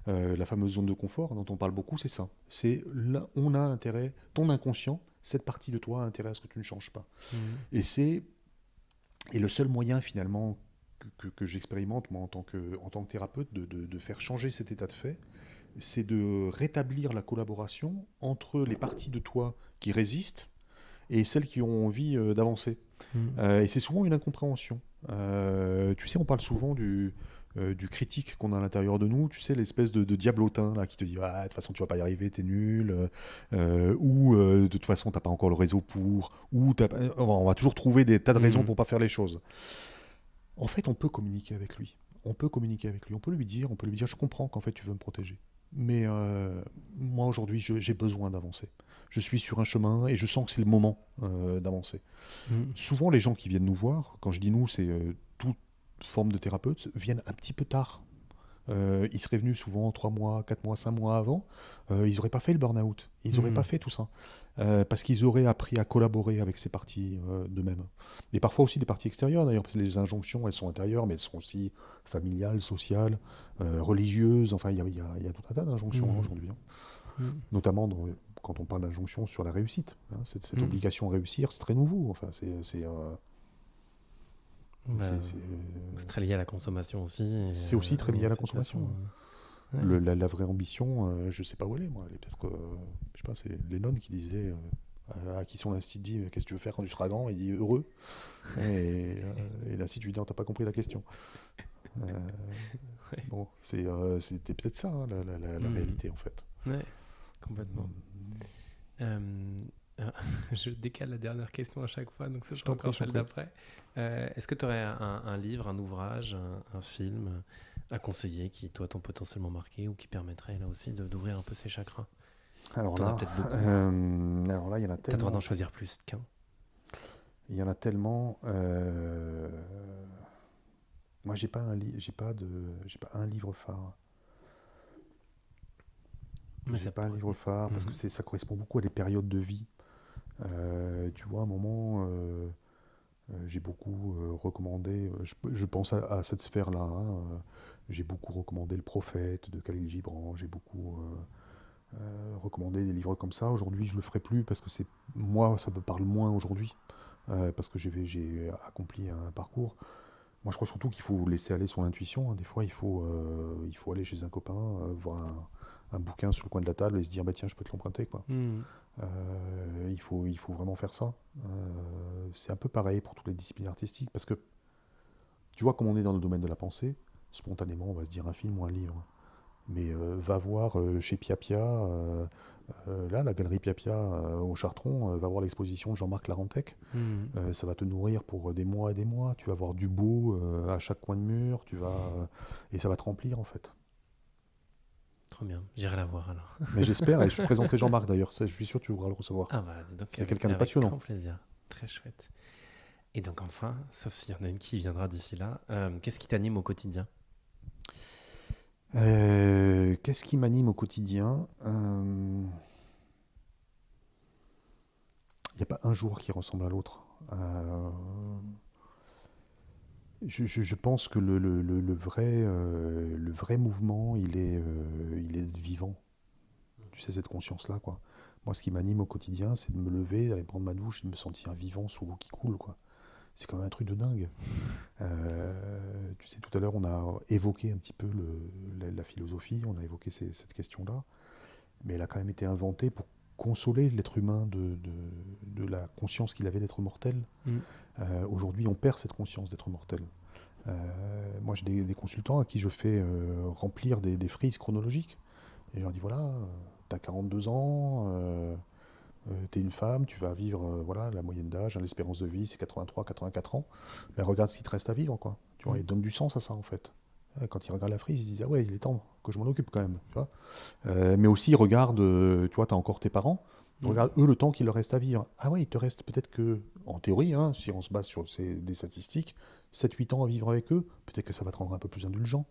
La fameuse zone de confort dont on parle beaucoup, c'est ça. C'est là, on a intérêt, ton inconscient, cette partie de toi a intérêt à ce que tu ne changes pas. Et le seul moyen finalement que j'expérimente moi en tant que thérapeute de faire changer cet état de fait, c'est de rétablir la collaboration entre les parties de toi qui résistent et celles qui ont envie d'avancer. Et c'est souvent une incompréhension. Tu sais, on parle souvent du critique qu'on a à l'intérieur de nous, tu sais, l'espèce de diablotin là, qui te dit ah, de toute façon tu vas pas y arriver, t'es nul, ou de toute façon t'as pas encore le réseau pour, ou on va toujours trouver des tas de raisons pour pas faire les choses. En fait, on peut communiquer avec lui. on peut communiquer avec lui, on peut lui dire, je comprends qu'en fait tu veux me protéger. Mais moi aujourd'hui, j'ai besoin d'avancer. Je suis sur un chemin et je sens que c'est le moment d'avancer. Souvent, les gens qui viennent nous voir, quand je dis nous, c'est toute forme de thérapeute, viennent un petit peu tard. Ils seraient venus souvent 3 mois, 4 mois, 5 mois avant. Ils n'auraient pas fait le burn-out. Ils n'auraient pas fait tout ça. Parce qu'ils auraient appris à collaborer avec ces parties d'eux-mêmes. Et parfois aussi des parties extérieures, d'ailleurs, parce que les injonctions, elles sont intérieures, mais elles sont aussi familiales, sociales, religieuses. Enfin, il y a tout un tas d'injonctions aujourd'hui. Notamment quand on parle d'injonction sur la réussite. Cette obligation à réussir, c'est très nouveau. Enfin, c'est très lié à la consommation aussi. C'est aussi très lié à la consommation. Ouais. La vraie ambition, je ne sais pas où elle est, moi. Elle est peut-être, je sais pas, c'est Lennon qui disait à qui son instinct dit qu'est-ce que tu veux faire quand tu seras grand? Il dit heureux. Et l'instinct lui dit t'as pas compris la question. Bon, c'était peut-être ça, hein, la réalité en fait. Ouais, complètement. Je décale la dernière question à chaque fois, donc ça sera encore celle d'après. Est-ce que tu aurais un livre, un ouvrage, un film à conseiller qui, toi, t'ont potentiellement marqué ou qui permettrait là aussi d'ouvrir un peu ces chakras? Alors là, peut-être beaucoup. Alors là, il y en a tellement. T'as le droit d'en choisir plus qu'un. Il y en a tellement. Moi, j'ai pas un livre phare. J'ai pas un livre phare parce que ça correspond beaucoup à des périodes de vie. Tu vois, à un moment, j'ai beaucoup recommandé, je pense à cette sphère-là, hein, j'ai beaucoup recommandé Le Prophète de Khalil Gibran, j'ai beaucoup recommandé des livres comme ça. Aujourd'hui, je le ferai plus parce que moi, ça me parle moins aujourd'hui, parce que j'ai accompli un parcours. Moi, je crois surtout qu'il faut laisser aller son intuition, hein. Des fois, il faut aller chez un copain, voir un bouquin sur le coin de la table et se dire bah tiens, je peux te l'emprunter, quoi. Il faut vraiment faire ça. C'est un peu pareil pour toutes les disciplines artistiques, parce que tu vois, comme on est dans le domaine de la pensée, spontanément on va se dire un film ou un livre. Mais va voir chez Piapia, là la galerie Piapia au Chartron, va voir l'exposition de Jean-Marc Larentec. Ça va te nourrir pour des mois et des mois. Tu vas voir du beau à chaque coin de mur, et ça va te remplir en fait. Trop bien, j'irai la voir alors. Mais j'espère, et je présenterai Jean-Marc d'ailleurs, je suis sûr que tu voudras le recevoir. Ah bah, donc c'est quelqu'un de passionnant. Avec grand plaisir, très chouette. Et donc enfin, sauf s'il y en a une qui viendra d'ici là, qu'est-ce qui t'anime au quotidien? Qu'est-ce qui m'anime au quotidien? Il n'y a pas un jour qui ressemble à l'autre. Je pense que le vrai mouvement, il est vivant. Tu sais, cette conscience-là, quoi. Moi, ce qui m'anime au quotidien, c'est de me lever, d'aller prendre ma douche et de me sentir vivant sous l'eau qui coule, quoi. C'est quand même un truc de dingue. Tu sais, tout à l'heure, on a évoqué un petit peu la philosophie, on a évoqué cette question-là, mais elle a quand même été inventée pour consoler l'être humain de la conscience qu'il avait d'être mortel. Aujourd'hui, on perd cette conscience d'être mortel. Moi, j'ai des consultants à qui je fais remplir des frises chronologiques. Et je leur dis, voilà, t'as 42 ans, t'es une femme, tu vas vivre, voilà, la moyenne d'âge, l'espérance de vie, c'est 83-84 ans. Mais regarde ce qui te reste à vivre, quoi. Tu vois, et donne du sens à ça, en fait. Quand ils regardent la frise, ils se disent, ah ouais, il est temps que je m'en occupe quand même. Tu vois, mais aussi, regarde, tu vois, t'as encore tes parents. Regarde, eux, le temps qu'il leur reste à vivre. Ah ouais, il te reste peut-être que, en théorie, hein, si on se base sur des statistiques, 7-8 ans à vivre avec eux. Peut-être que ça va te rendre un peu plus indulgent.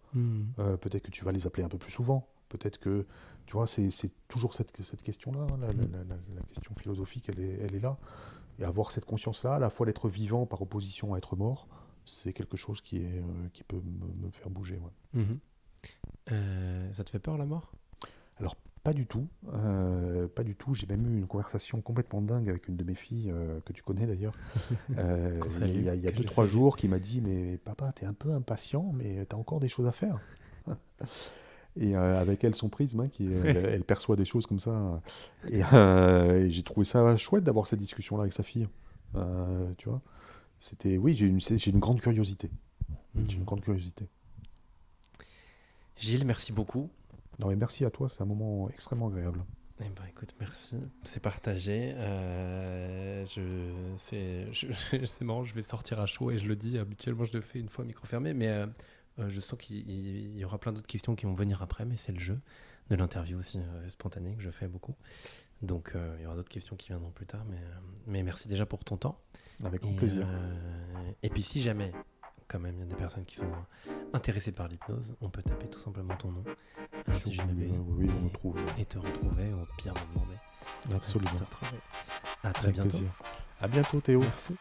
Peut-être que tu vas les appeler un peu plus souvent. Peut-être que, tu vois, c'est toujours cette question-là, hein, la question philosophique, elle est là. Et avoir cette conscience-là, à la fois d'être vivant par opposition à être mort, c'est quelque chose qui peut me faire bouger. Ouais. Ça te fait peur, la mort? Alors, pas du tout. Pas du tout. J'ai même eu une conversation complètement dingue avec une de mes filles, que tu connais d'ailleurs, il y a 2-3 jours, qui m'a dit, mais papa, t'es un peu impatient, mais t'as encore des choses à faire. Et avec elle, son prisme, hein, elle perçoit des choses comme ça. Et j'ai trouvé ça chouette d'avoir cette discussion-là avec sa fille. Tu vois, oui, j'ai une grande curiosité. J'ai une grande curiosité. Gilles, merci beaucoup. Non, mais merci à toi, c'est un moment extrêmement agréable. Eh ben, écoute, merci, c'est partagé. C'est marrant, je vais sortir à chaud et je le dis, habituellement je le fais une fois micro fermé, mais Je sens qu'il y aura plein d'autres questions qui vont venir après, mais c'est le jeu de l'interview aussi spontanée que je fais beaucoup. Donc il y aura d'autres questions qui viendront plus tard, mais merci déjà pour ton temps. Avec grand plaisir. Et puis si jamais, quand même, il y a des personnes qui sont intéressées par l'hypnose, on peut taper tout simplement ton nom. Si je Oui, on nous trouve. Et te retrouver, ou pire me demander. Absolument. Te retrouver. À très Avec bientôt. plaisir. À bientôt Théo. Merci.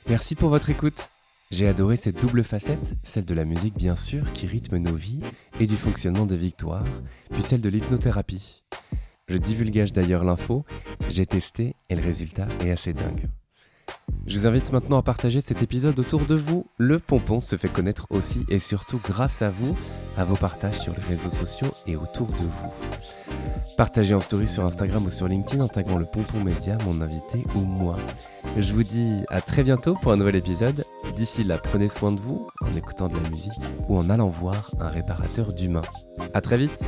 Merci pour votre écoute. J'ai adoré cette double facette, celle de la musique bien sûr qui rythme nos vies et du fonctionnement des victoires, puis celle de l'hypnothérapie. Je divulgage d'ailleurs l'info, j'ai testé et le résultat est assez dingue. Je vous invite maintenant à partager cet épisode autour de vous. Le Pompon se fait connaître aussi et surtout grâce à vous, à vos partages sur les réseaux sociaux et autour de vous. Partagez en story sur Instagram ou sur LinkedIn en taguant le Pompon Média, mon invité ou moi. Je vous dis à très bientôt pour un nouvel épisode. D'ici là, prenez soin de vous en écoutant de la musique ou en allant voir un réparateur d'humains. À très vite!